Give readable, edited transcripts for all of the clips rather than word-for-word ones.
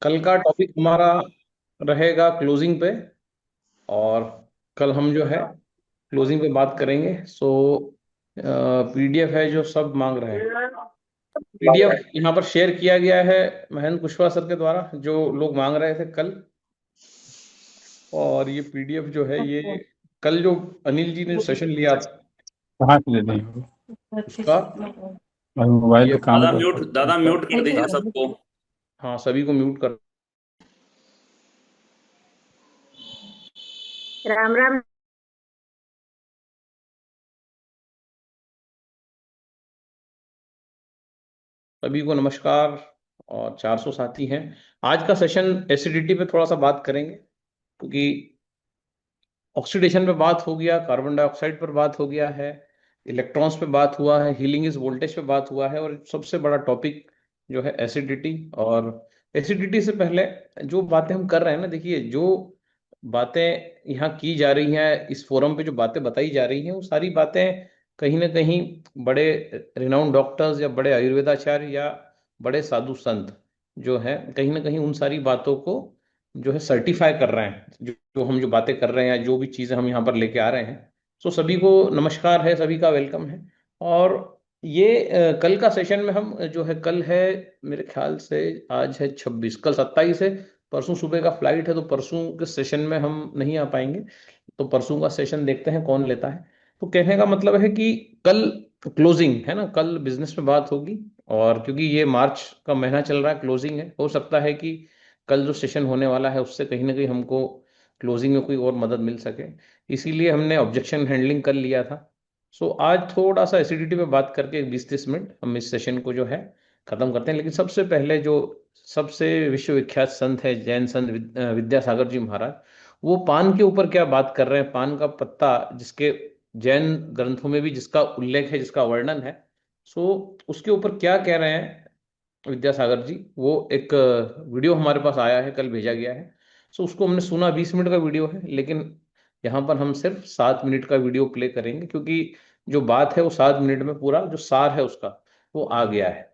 कल का टॉपिक हमारा रहेगा क्लोजिंग पे। और कल हम जो है क्लोजिंग पे बात करेंगे। पीडीएफ है जो सब मांग रहे हैं। पीडीएफ यहाँ पर शेयर किया गया है महेंद्र कुशवाहा सर के द्वारा, जो लोग मांग रहे थे कल। और ये पीडीएफ जो है ये कल जो अनिल जी ने सेशन लिया था कहाँ से ले लेंगे? उसका और मोबाइल पे पीडीएफ। काम कर। दादा म्यूट कर दीजिए सबको। हाँ, सभी को म्यूट कर। राम राम। सभी को नमस्कार। और 400 साथी हैं। आज का सेशन एसिडिटी पे थोड़ा सा बात करेंगे, क्योंकि ऑक्सीडेशन पे बात हो गया, कार्बन डाइऑक्साइड पर बात हो गया है, इलेक्ट्रॉन्स पे बात हुआ है, हीलिंग इज वोल्टेज पे बात हुआ है, और सबसे बड़ा टॉपिक जो है एसिडिटी। और एसिडिटी से पहले जो बातें हम कर रहे हैं ना, देखिए जो बातें यहाँ की जा रही हैं, इस फोरम पे जो बातें बताई जा रही हैं, वो सारी बातें कहीं ना कहीं बड़े रिनाउंड डॉक्टर्स या बड़े आयुर्वेदाचार्य या बड़े साधु संत जो है कहीं ना कहीं उन सारी बातों को जो है सर्टिफाई कर रहे हैं। जो हम जो बातें कर रहे हैं, जो भी चीजें हम यहाँ पर लेके आ रहे हैं। सो सभी को नमस्कार है, सभी का वेलकम है। और ये कल का सेशन में हम जो है, कल है मेरे ख्याल से, आज है 26, कल 27 है। परसों सुबह का फ्लाइट है, तो परसों के सेशन में हम नहीं आ पाएंगे। तो परसों का सेशन देखते हैं कौन लेता है। तो कहने का मतलब है कि कल क्लोजिंग है ना, कल बिजनेस पे बात होगी। और क्योंकि ये मार्च का महीना चल रहा है, क्लोजिंग है, हो सकता है कि कल जो सेशन होने वाला है उससे कहीं ना कहीं हमको क्लोजिंग में कोई और मदद मिल सके। इसीलिए हमने ऑब्जेक्शन हैंडलिंग कर लिया था। आज थोड़ा सा एसिडिटी पे बात करके 20-30 मिनट हम इस सेशन को जो है खत्म करते हैं। लेकिन सबसे पहले जो सबसे विश्वविख्यात संत है, जैन संत विद्यासागर जी महाराज, वो पान के ऊपर क्या बात कर रहे हैं। पान का पत्ता, जिसके जैन ग्रंथों में भी जिसका उल्लेख है, जिसका वर्णन है, सो उसके ऊपर क्या कह रहे हैं विद्यासागर जी, वो एक वीडियो हमारे पास आया है, कल भेजा गया है। उसको हमने सुना, 20 मिनट का वीडियो है, लेकिन यहाँ पर हम सिर्फ 7 मिनट का वीडियो प्ले करेंगे, क्योंकि जो बात है वो 7 मिनट में पूरा जो सार है उसका वो आ गया है।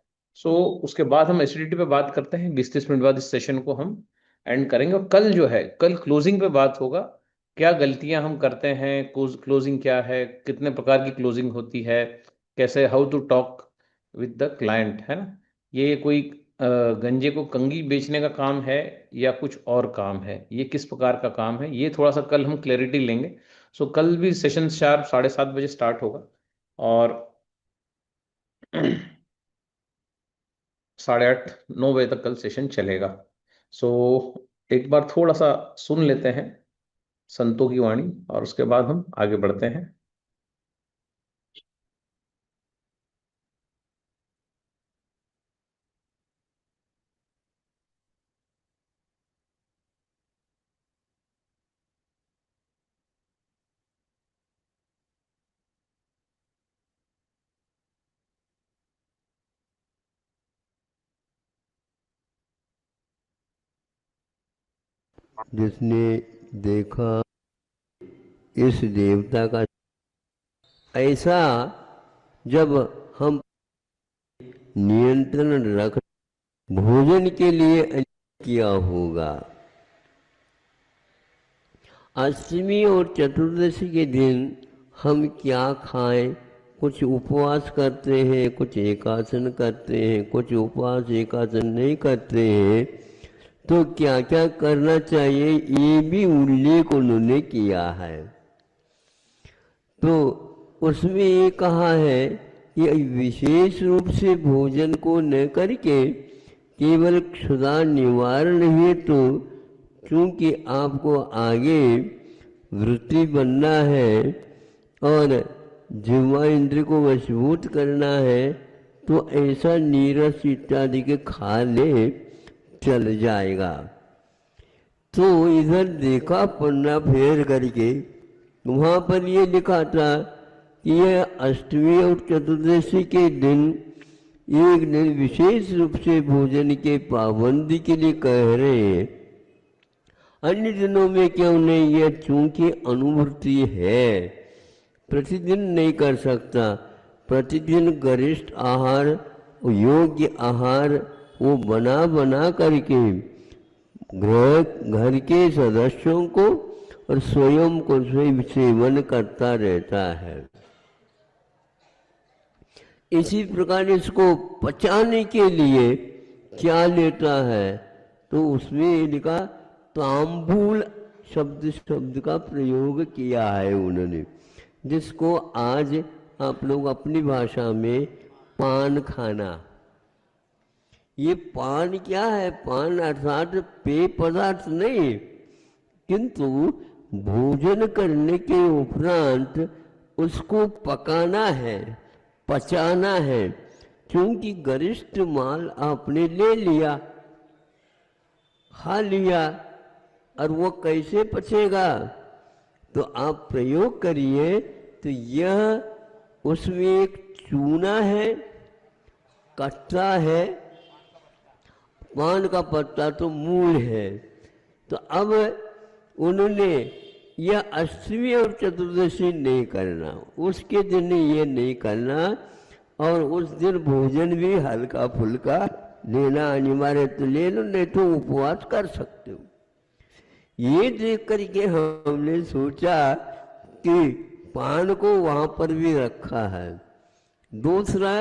उसके बाद हम एसिडिटी पे बात करते हैं, 20-30 मिनट बाद इस सेशन को हम एंड करेंगे। और कल जो है, कल क्लोजिंग पे बात होगा। क्या गलतियां हम करते हैं, क्लोजिंग क्या है, कितने प्रकार की क्लोजिंग होती है, कैसे, how to talk with the client, है ना। ये कोई गंजे को कंघी बेचने का काम है या कुछ और काम है, ये किस प्रकार का काम है, ये थोड़ा सा कल हम क्लैरिटी लेंगे। कल भी सेशन शार्प 7:30 बजे स्टार्ट होगा। और 8:30-9 बजे तक कल सेशन चलेगा। सो एक बार थोड़ा सा सुन लेते हैं संतों की वाणी, और उसके बाद हम आगे बढ़ते हैं। जिसने देखा इस देवता का ऐसा, जब हम नियंत्रण रख भोजन के लिए किया होगा। अष्टमी और चतुर्दशी के दिन हम क्या खाएं? कुछ उपवास करते हैं, कुछ एकासन करते हैं, कुछ उपवास एकासन नहीं करते हैं। तो क्या क्या करना चाहिए, ये भी उल्लेख उन्होंने किया है। तो उसमें ये कहा है कि विशेष रूप से भोजन को न करके केवल क्षुधा निवारण हेतु, क्योंकि आपको आगे वृत्ति बनना है और जिह्वा इंद्र को वशीभूत करना है, तो ऐसा नीरस इत्यादि के खा ले, चल जाएगा। तो इधर देखा पन्ना फेर करके, वहाँ पर ये लिखा था कि यह अष्टमी और चतुर्दशी के दिन एक दिन विशेष रूप से भोजन के पाबंदी के लिए कह रहे हैं। अन्य दिनों में क्यों नहीं? यह चूंकि अनुभूति है, प्रतिदिन नहीं कर सकता। प्रतिदिन गरिष्ठ आहार, योग्य आहार वो बना बना करके घर के सदस्यों को और स्वयं को सेवन करता रहता है। इसी प्रकार इसको पचाने के लिए क्या लेता है, तो उसमें लिखा तांबूल शब्द का प्रयोग किया है उन्होंने, जिसको आज आप लोग अपनी भाषा में पान खाना। ये पान क्या है? पान अर्थात पेय पदार्थ नहीं, किंतु भोजन करने के उपरांत उसको पकाना है, पचाना है, क्योंकि गरिष्ठ माल आपने ले लिया, खा लिया, और वो कैसे पचेगा? तो आप प्रयोग करिए। तो यह उसमें एक चूना है, कट्टा है, पान का पत्ता तो मूल है। तो अब उन्होंने यह अष्टमी और चतुर्दशी नहीं करना, उसके दिन ये नहीं करना, और उस दिन भोजन भी हल्का फुल्का लेना अनिवार्य, तो ले लो, नहीं तो उपवास कर सकते हो। ये देख करके हमने सोचा कि पान को वहाँ पर भी रखा है। दूसरा,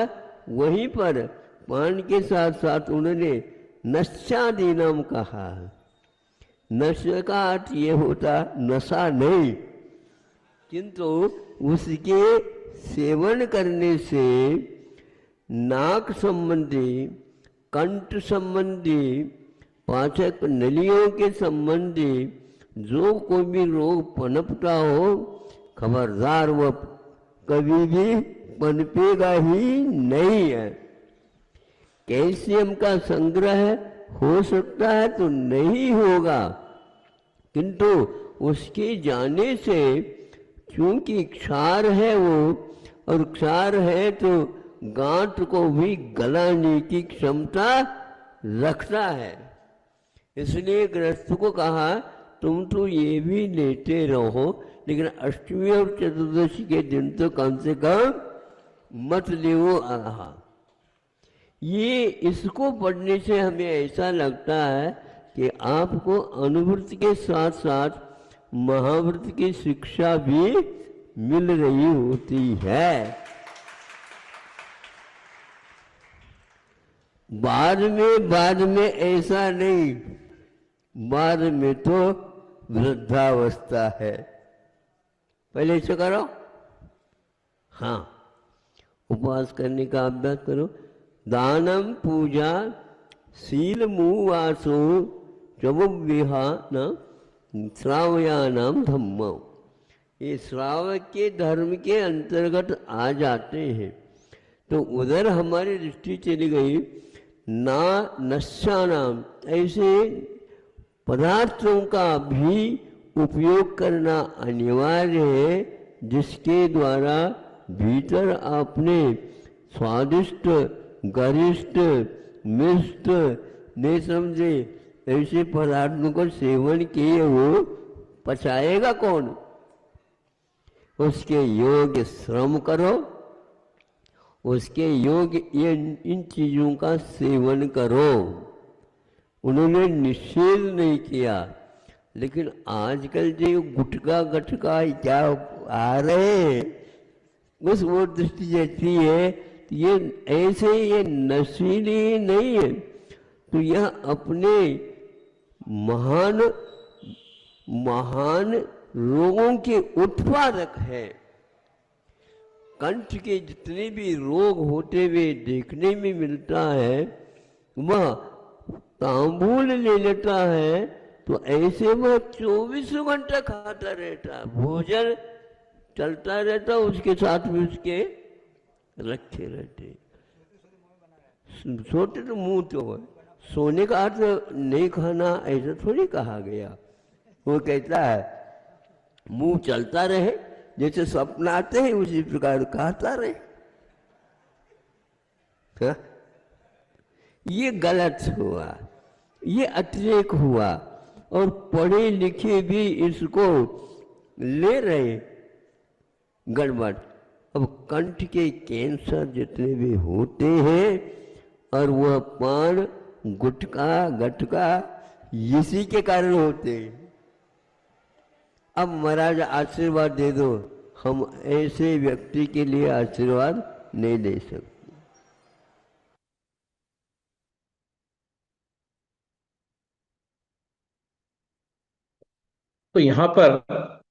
वहीं पर पान के साथ साथ उन्होंने नश्चादीनम कहा है। नशे का अर्थ ये होता नशा नहीं, किंतु उसके सेवन करने से नाक संबंधी, कंठ संबंधी, पाचक नलियों के संबंधी जो कोई भी रोग पनपता हो, खबरदार वह कभी भी पनपेगा ही नहीं है। कैल्शियम का संग्रह हो सकता है तो नहीं होगा, किंतु उसके जाने से, क्योंकि क्षार है वो, और क्षार है तो गांठ को भी गलाने की क्षमता रखता है। इसलिए गृहस्थ को कहा तुम तो ये भी लेते रहो, लेकिन अष्टमी और चतुर्दशी के दिन तो कम से कम मत लेवो आहा। ये इसको पढ़ने से हमें ऐसा लगता है कि आपको अनुव्रत के साथ साथ महाव्रत की शिक्षा भी मिल रही होती है। बाद में ऐसा नहीं, बाद में तो वृद्धावस्था है। पहले ऐसा करो, हाँ, उपवास करने का अभ्यास करो। दानम पूजा शील मुवासो चवुविहान श्रावयानाम धम्म, ये श्राव के धर्म के अंतर्गत आ जाते हैं। तो उधर हमारी दृष्टि चली गई ना नश्यानाम, ऐसे पदार्थों का भी उपयोग करना अनिवार्य है, जिसके द्वारा भीतर आपने स्वादिष्ट, गरिष्ठ, मिष्ट नहीं समझे ऐसे पदार्थों को सेवन किए हो, पचाएगा कौन? उसके योग्य श्रम करो, उसके योग्य ये इन चीजों का सेवन करो। उन्होंने निषेध नहीं किया, लेकिन आजकल जो गुटका गटका क्या आ रहे हैं, बस वो दृष्टि जैसी है, तो ये ऐसे ये नशीली नहीं है, तो यह अपने महान महान रोगों के उत्पादक है। कंठ के जितने भी रोग होते हुए देखने में मिलता है, वह तांबूल ले लेता है तो ऐसे वह 24 घंटा खाता रहता है, भोजन चलता रहता, उसके साथ में उसके रखे रहते। सोते तो मुंह तो है, सोने का अर्थ नहीं खाना ऐसा थोड़ी कहा गया। वो कहता है मुंह चलता रहे, जैसे स्वप्न आते हैं उसी प्रकार खाता रहे। हा? ये गलत हुआ, ये अतिरेक हुआ, और पढ़े लिखे भी इसको ले रहे, गड़बड़। अब कंठ के कैंसर जितने भी होते हैं, और वह पान गुटका गटका इसी के कारण होते हैं। अब महाराज आशीर्वाद दे दो, हम ऐसे व्यक्ति के लिए आशीर्वाद नहीं दे सकते। तो यहाँ पर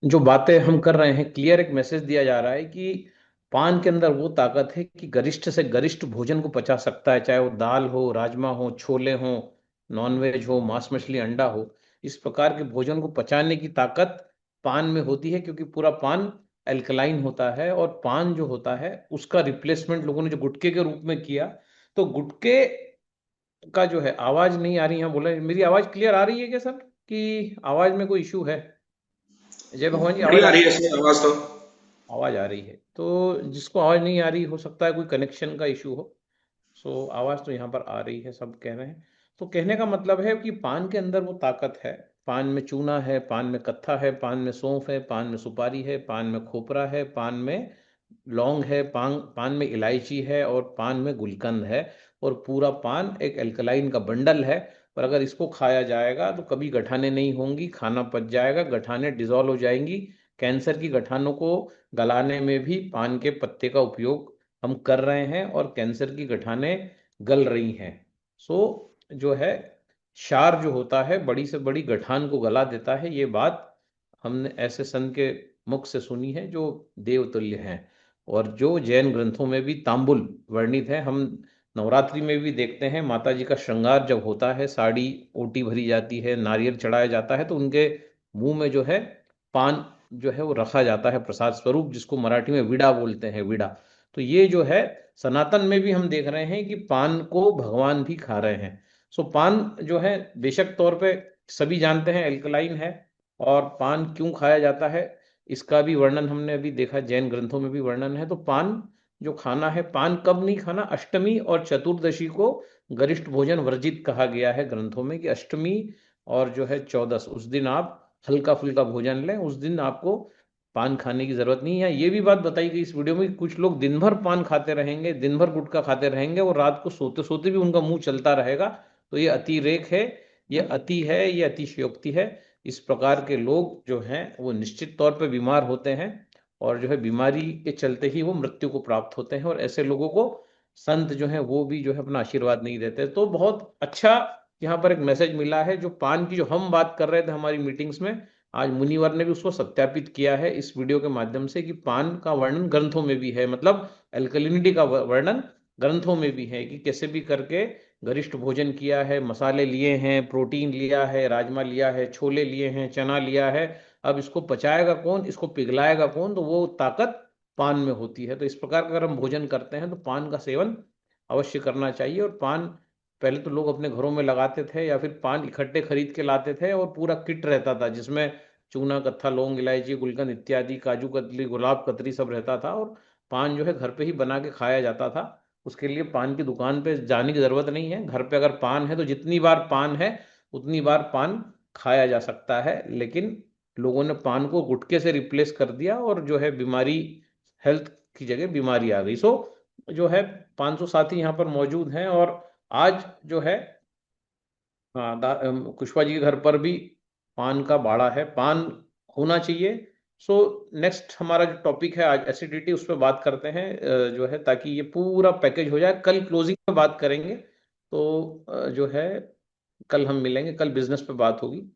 जो बातें हम कर रहे हैं, क्लियर एक मैसेज दिया जा रहा है कि पान के अंदर वो ताकत है कि गरिष्ठ से गरिष्ठ भोजन को पचा सकता है, चाहे वो दाल हो, राजमा हो, छोले हो, नॉनवेज हो, मांस मछली अंडा हो। इस प्रकार के भोजन को पचाने की ताकत पान में होती है, क्योंकि पूरा पान एल्कलाइन होता है। और पान जो होता है उसका रिप्लेसमेंट लोगों ने जो गुटखे के रूप में किया, तो गुटखे का जो है, आवाज नहीं आ रही है, बोले मेरी आवाज क्लियर आ रही है क्या सर, कि आवाज में कोई इशू है? जय भगवान जी, बढ़िया आवाज आ आ रही रही है है? इसमें आवाज तो। आवाज आ रही है। तो जिसको आवाज नहीं आ रही, हो सकता है कोई कनेक्शन का इशू हो। सो आवाज तो यहाँ पर आ रही है, सब कह रहे हैं। तो कहने का मतलब है कि पान के अंदर वो ताकत है। पान में चूना है, पान में कत्था है, पान में सौंफ है, पान में सुपारी है, पान में खोपरा है, पान में लौंग है, पान पान में इलायची है, और पान में गुलकंद है। और पूरा पान एक एल्कलाइन का बंडल है। और अगर इसको खाया जाएगा तो कभी गठाने नहीं होंगी, खाना पच जाएगा, गठाने डिजोल्व हो जाएंगी। कैंसर की गठानों को गलाने में भी पान के पत्ते का उपयोग हम कर रहे हैं, और कैंसर की गठाने गल रही हैं। सो जो है, क्षार जो होता है बड़ी से बड़ी गठान को गला देता है। ये बात हमने ऐसे संत के मुख से सुनी है जो देवतुल्य हैं, और जो जैन ग्रंथों में भी तांबुल वर्णित है। हम नवरात्रि में भी देखते हैं, माता जी का श्रृंगार जब होता है, साड़ी ओटी भरी जाती है, नारियल चढ़ाया जाता है, तो उनके मुंह में जो है पान जो है वो रखा जाता है प्रसाद स्वरूप, जिसको मराठी में विड़ा बोलते हैं, विड़ा। तो ये जो है सनातन में भी हम देख रहे हैं कि पान को भगवान भी खा रहे हैं। सो पान जो है, बेशक तौर पे सभी जानते हैं एल्कलाइन है। और पान क्यों खाया जाता है, इसका भी वर्णन हमने अभी देखा, जैन ग्रंथों में भी वर्णन है। तो पान जो खाना है, पान कब नहीं खाना, अष्टमी और चतुर्दशी को गरिष्ठ भोजन वर्जित कहा गया है ग्रंथों में, कि अष्टमी और जो है चौदस, उस दिन आप हल्का फुल्का भोजन लें, उस दिन आपको पान खाने की जरूरत नहीं है। ये भी बात बताई गई इस वीडियो में कि कुछ लोग दिन भर पान खाते रहेंगे, दिन भर गुटखा खाते रहेंगे, और रात को सोते सोते भी उनका मुंह चलता रहेगा। तो ये अतिरेक है, ये अति है, ये अतिशयोक्ति है। इस प्रकार के लोग जो हैं वो निश्चित तौर पे बीमार होते हैं, और जो है बीमारी के चलते ही वो मृत्यु को प्राप्त होते हैं। और ऐसे लोगों को संत जो है वो भी जो है अपना आशीर्वाद नहीं देते। तो बहुत अच्छा यहाँ पर एक मैसेज मिला है। जो पान की जो हम बात कर रहे थे हमारी मीटिंग्स में, आज मुनिवर ने भी उसको सत्यापित किया है इस वीडियो के माध्यम से, कि पान का वर्णन ग्रंथों में भी है, मतलब एल्कलिनिटी का वर्णन ग्रंथों में भी है, कि कैसे भी करके गरिष्ठ भोजन किया है, मसाले लिए हैं, प्रोटीन लिया है, राजमा लिया है, छोले लिए हैं, चना लिया है। अब इसको पचाएगा कौन, इसको पिघलाएगा कौन, तो वो ताकत पान में होती है। तो इस प्रकार का अगर हम भोजन करते हैं तो पान का सेवन अवश्य करना चाहिए। और पान पहले तो लोग अपने घरों में लगाते थे, या फिर पान इकट्ठे खरीद के लाते थे, और पूरा किट रहता था जिसमें चूना, कत्था, लौंग, इलायची, गुलकंद इत्यादि, काजू कतली, गुलाब कतरी सब रहता था। और पान जो है घर पे ही बना के खाया जाता था। उसके लिए पान की दुकान पे जाने की जरूरत नहीं है। घर पे अगर पान है तो जितनी बार पान है उतनी बार पान खाया जा सकता है। लेकिन लोगों ने पान को गुटखे से रिप्लेस कर दिया, और जो है बीमारी, हेल्थ की जगह बीमारी आ गई। सो जो है 500 साथी यहाँ पर मौजूद हैं, और आज जो है, हाँ, कुशवा जी के घर पर भी पान का बाड़ा है, पान होना चाहिए। सो नेक्स्ट हमारा जो टॉपिक है आज एसिडिटी, उस पर बात करते हैं जो है, ताकि ये पूरा पैकेज हो जाए। कल क्लोजिंग में बात करेंगे। तो जो है कल हम मिलेंगे, कल बिजनेस पे बात होगी।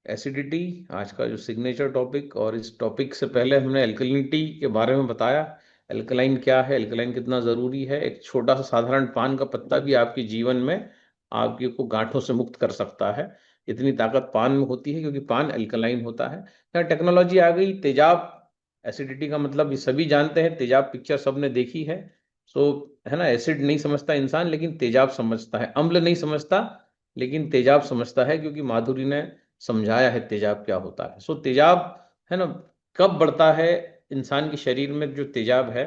एसिडिटी आज का जो सिग्नेचर टॉपिक, और इस टॉपिक से पहले हमने एल्कलिनिटी के बारे में बताया। एल्कलाइन क्या है, एल्कलाइन कितना जरूरी है। एक छोटा सा साधारण पान का पत्ता भी आपके जीवन में आपके को गांठों से मुक्त कर सकता है। इतनी ताकत पान में होती है, क्योंकि पान एल्कलाइन होता है। यहाँ टेक्नोलॉजी आ गई, तेजाब। एसिडिटी का मतलब ये सभी जानते हैं, तेजाब पिक्चर सबने देखी है। सो है ना, एसिड नहीं समझता इंसान, लेकिन तेजाब समझता है। अम्ल नहीं समझता, लेकिन तेजाब समझता है, क्योंकि माधुरी ने समझाया है तेजाब क्या होता है। सो तेजाब है ना, कब बढ़ता है इंसान के शरीर में जो तेजाब है,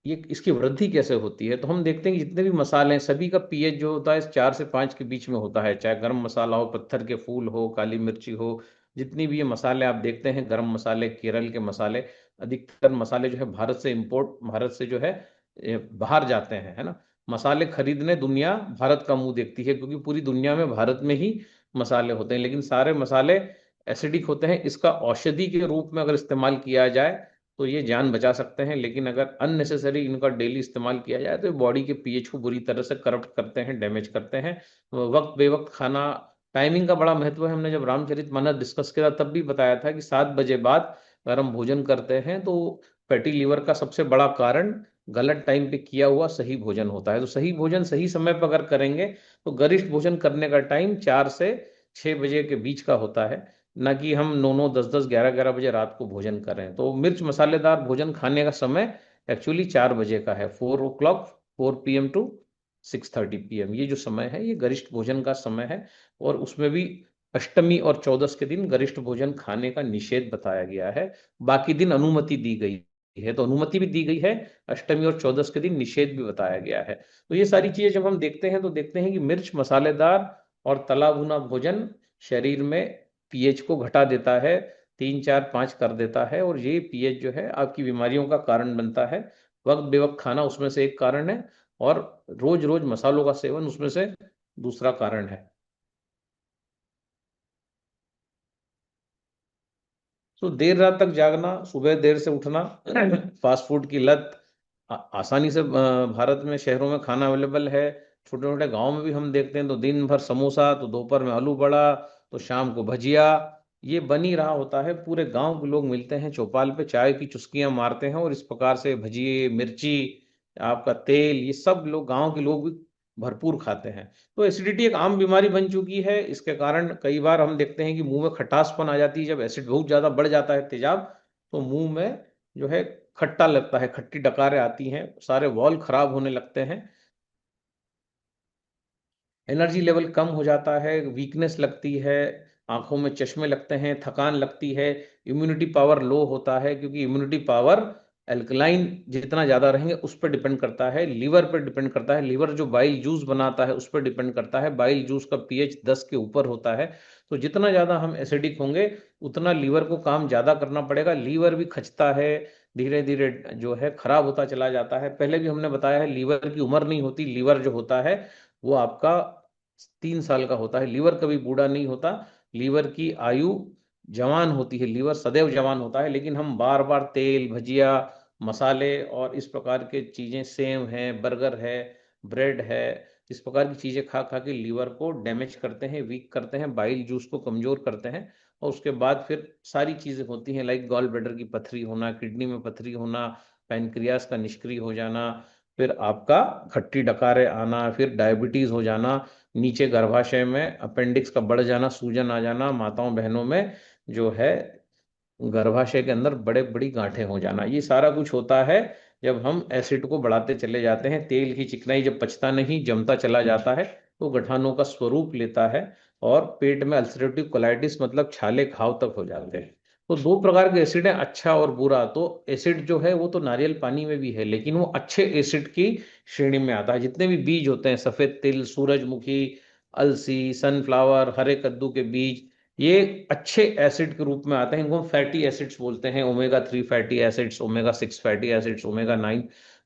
ये इसकी वृद्धि कैसे होती है। तो हम देखते हैं कि जितने भी मसाले हैं सभी का पीएच जो होता है 4 से 5 के बीच में होता है, चाहे गरम मसाला हो, पत्थर के फूल हो, काली मिर्ची हो, जितनी भी ये मसाले आप देखते हैं, गरम मसाले, केरल के मसाले, अधिकतर मसाले जो है भारत से इंपोर्ट, भारत से जो है बाहर जाते हैं, है ना। मसाले खरीदने दुनिया भारत का मुंह देखती है, क्योंकि पूरी दुनिया में भारत में ही मसाले होते हैं, लेकिन सारे मसाले एसिडिक होते हैं। इसका औषधि के रूप में अगर इस्तेमाल किया जाए तो ये जान बचा सकते हैं, लेकिन अगर अननेसेसरी इनका डेली इस्तेमाल किया जाए तो ये बॉडी के पीएच को बुरी तरह से करप्ट करते हैं, डैमेज करते हैं। वक्त बेवक्त खाना, टाइमिंग का बड़ा महत्व है। हमने जब रामचरितमानस डिस्कस किया तब भी बताया था कि 7 बजे बाद अगर हम भोजन करते हैं तो फैटी लीवर का सबसे बड़ा कारण गलत टाइम पे किया हुआ सही भोजन होता है। तो सही भोजन सही समय पर अगर करेंगे तो गरिष्ठ भोजन करने का टाइम 4 से 6 बजे के बीच का होता है, ना कि हम 9, 9, 10, 10, 11, 11 बजे रात को भोजन करें। तो मिर्च मसालेदार भोजन खाने का समय एक्चुअली 4 बजे का है, 4 o'clock, 4 PM टू 6:30 PM, ये जो समय है ये गरिष्ठ भोजन का समय है। और उसमें भी अष्टमी और चौदस के दिन गरिष्ठ भोजन खाने का निषेध बताया गया है, बाकी दिन अनुमति दी गई है। तो अनुमति भी दी गई है, अष्टमी और चौदस के दिन निषेध भी बताया गया है। तो ये सारी चीजें जब हम देखते हैं तो देखते हैं कि मिर्च मसालेदार और तला भुना भोजन शरीर में पीएच को घटा देता है, 3, 4, 5 कर देता है, और ये पीएच जो है आपकी बीमारियों का कारण बनता है। वक्त बेवक्त खाना उसमें से एक कारण है, और रोज रोज मसालों का सेवन उसमें से दूसरा कारण है। तो देर रात तक जागना, सुबह देर से उठना, फास्ट फूड की लत, आसानी से भारत में शहरों में खाना अवेलेबल है। छोटे छोटे गांव में भी हम देखते हैं तो दिन भर समोसा, तो दोपहर में आलू बड़ा, तो शाम को भजिया, ये बन ही रहा होता है। पूरे गांव के लोग मिलते हैं चौपाल पे, चाय की चुस्कियां मारते हैं, और इस प्रकार से भजिए, मिर्ची, आपका तेल, ये सब लोग, गांव के लोग भी भरपूर खाते हैं। तो एसिडिटी एक आम बीमारी बन चुकी है। इसके कारण कई बार हम देखते हैं कि मुंह में खटासपन आ जाती है। जब एसिड बहुत ज्यादा बढ़ जाता है, तेजाब, तो मुंह में जो है खट्टा लगता है, खट्टी डकारें आती हैं, सारे वॉल खराब होने लगते हैं, एनर्जी लेवल कम हो जाता है, वीकनेस लगती है, आंखों में चश्मे लगते हैं, थकान लगती है, इम्यूनिटी पावर लो होता है, क्योंकि इम्यूनिटी पावर एल्कलाइन जितना ज्यादा रहेंगे उस पर डिपेंड करता है, लीवर पर डिपेंड करता है। लीवर जो बाइल जूस बनाता है उस पर डिपेंड करता है। बाइल जूस का पीएच 10 के ऊपर होता है। तो जितना ज्यादा हम एसिडिक होंगे उतना लीवर को काम ज्यादा करना पड़ेगा। लीवर भी खचता है, धीरे धीरे जो है खराब होता चला जाता है। पहले भी हमने बताया है लीवर की उम्र नहीं होती। लीवर जो होता है वो आपका 3 साल का होता है। लीवर कभी बूढ़ा नहीं होता, लीवर की आयु जवान होती है, लीवर सदैव जवान होता है। लेकिन हम बार बार तेल, भजिया, मसाले और इस प्रकार के चीजें, सेव है, बर्गर है, ब्रेड है, इस प्रकार की चीजें खा खा के लीवर को डैमेज करते हैं, वीक करते हैं, बाइल जूस को कमजोर करते हैं। और उसके बाद फिर सारी चीजें होती हैं, लाइक गॉल ब्लैडर की पथरी होना, किडनी में पथरी होना, पैनक्रियास का निष्क्रिय हो जाना, फिर आपका खट्टी डकारे आना, फिर डायबिटीज हो जाना, नीचे गर्भाशय में अपेंडिक्स का बढ़ जाना, सूजन आ जाना, माताओं बहनों में जो है गर्भाशय के अंदर बड़े बड़ी गांठें हो जाना। ये सारा कुछ होता है जब हम एसिड को बढ़ाते चले जाते हैं। तेल की चिकनाई जब पचता नहीं, जमता चला जाता है, तो गठानों का स्वरूप लेता है, और पेट में अल्सरेटिव कोलाइटिस मतलब छाले घाव तक हो जाते हैं। तो दो प्रकार के एसिड है, अच्छा और बुरा। तो एसिड जो है वो तो नारियल पानी में भी है, लेकिन वो अच्छे एसिड की श्रेणी में आता है। जितने भी बीज होते हैं, सफेद तिल, सूरजमुखी, अलसी, सनफ्लावर, हरे कद्दू के बीज, ये अच्छे एसिड के रूप में आते हैं। इनको हम फैटी एसिड्स बोलते हैं, omega 3 fatty acids, omega 6 fatty acids, omega 9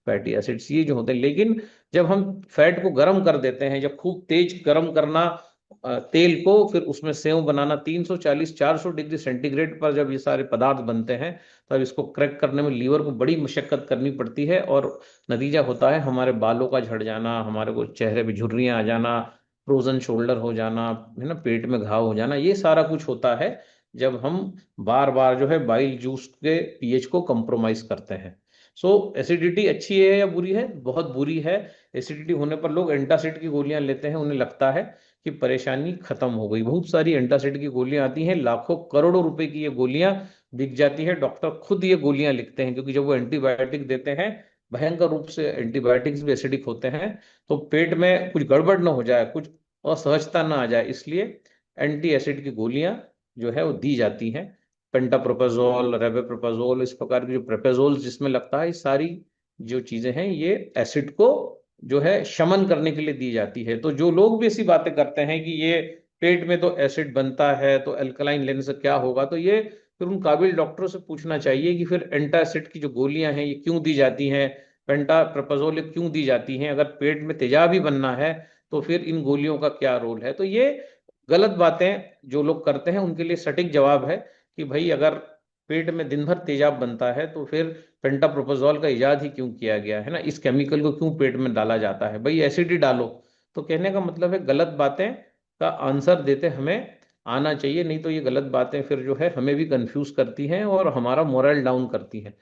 fatty acids, ये जो होते हैं। लेकिन जब हम फैट को गर्म कर देते हैं, जब खूब तेज गर्म करना तेल को, फिर उसमें सेव बनाना, 340-400 डिग्री सेंटीग्रेड पर जब ये सारे पदार्थ बनते हैं, तब इसको क्रैक करने में लीवर को बड़ी मशक्कत करनी पड़ती है, और नतीजा होता है हमारे बालों का झड़ जाना, हमारे को चेहरे पे झुर्रियां आ जाना, फ्रोजन शोल्डर हो जाना, है ना, पेट में घाव हो जाना। ये सारा कुछ होता है जब हम बार बार जो है बाइल जूस के पीएच को कंप्रोमाइज करते हैं। सो एसिडिटी अच्छी है या बुरी है? बहुत बुरी है। एसिडिटी होने पर लोग एंटासिड की गोलियां लेते हैं, उन्हें लगता है कि परेशानी खत्म हो गई। बहुत सारी एंटासिड की गोलियां आती हैं, लाखों करोड़ों रुपए की ये गोलियां बिक जाती है। डॉक्टर खुद ये गोलियां लिखते हैं, क्योंकि जब वो एंटीबायोटिक देते हैं, भयंकर रूप से एंटीबायोटिक्स भी एसिडिक होते हैं, तो पेट में कुछ गड़बड़ ना हो जाए, कुछ असहजता ना आ जाए, इसलिए एंटी एसिड की गोलियां जो है वो दी जाती हैं। पेंटाप्रोपाजोल, रेबेप्रोपाजोल, इस प्रकार की जो प्रोपाजोल जिसमें लगता है, ये सारी जो चीजें हैं ये एसिड को जो है शमन करने के लिए दी जाती है। तो जो लोग भी ऐसी बातें करते हैं कि ये पेट में तो एसिड बनता है तो अल्कलाइन लेने से क्या होगा, तो ये फिर उन काबिल डॉक्टरों से पूछना चाहिए कि फिर एंटासिड की जो गोलियां हैं ये क्यों दी जाती हैं, पेंटाप्रोपाजोल क्यों दी जाती हैं। अगर पेट में तेजाब ही बनना है तो फिर इन गोलियों का क्या रोल है। तो ये गलत बातें जो लोग करते हैं उनके लिए सटीक जवाब है कि भाई अगर पेट में दिन भर तेजाब बनता है तो फिर पेंटाप्रोपाजोल का इजाद ही क्यों किया गया है ना, इस केमिकल को क्यों पेट में डाला जाता है, भाई एसिड ही डालो। तो कहने का मतलब है गलत बातें का आंसर देते हमें आना चाहिए, नहीं तो ये गलत बातें फिर जो है हमें भी कंफ्यूज करती हैं और हमारा मोरल डाउन करती हैं।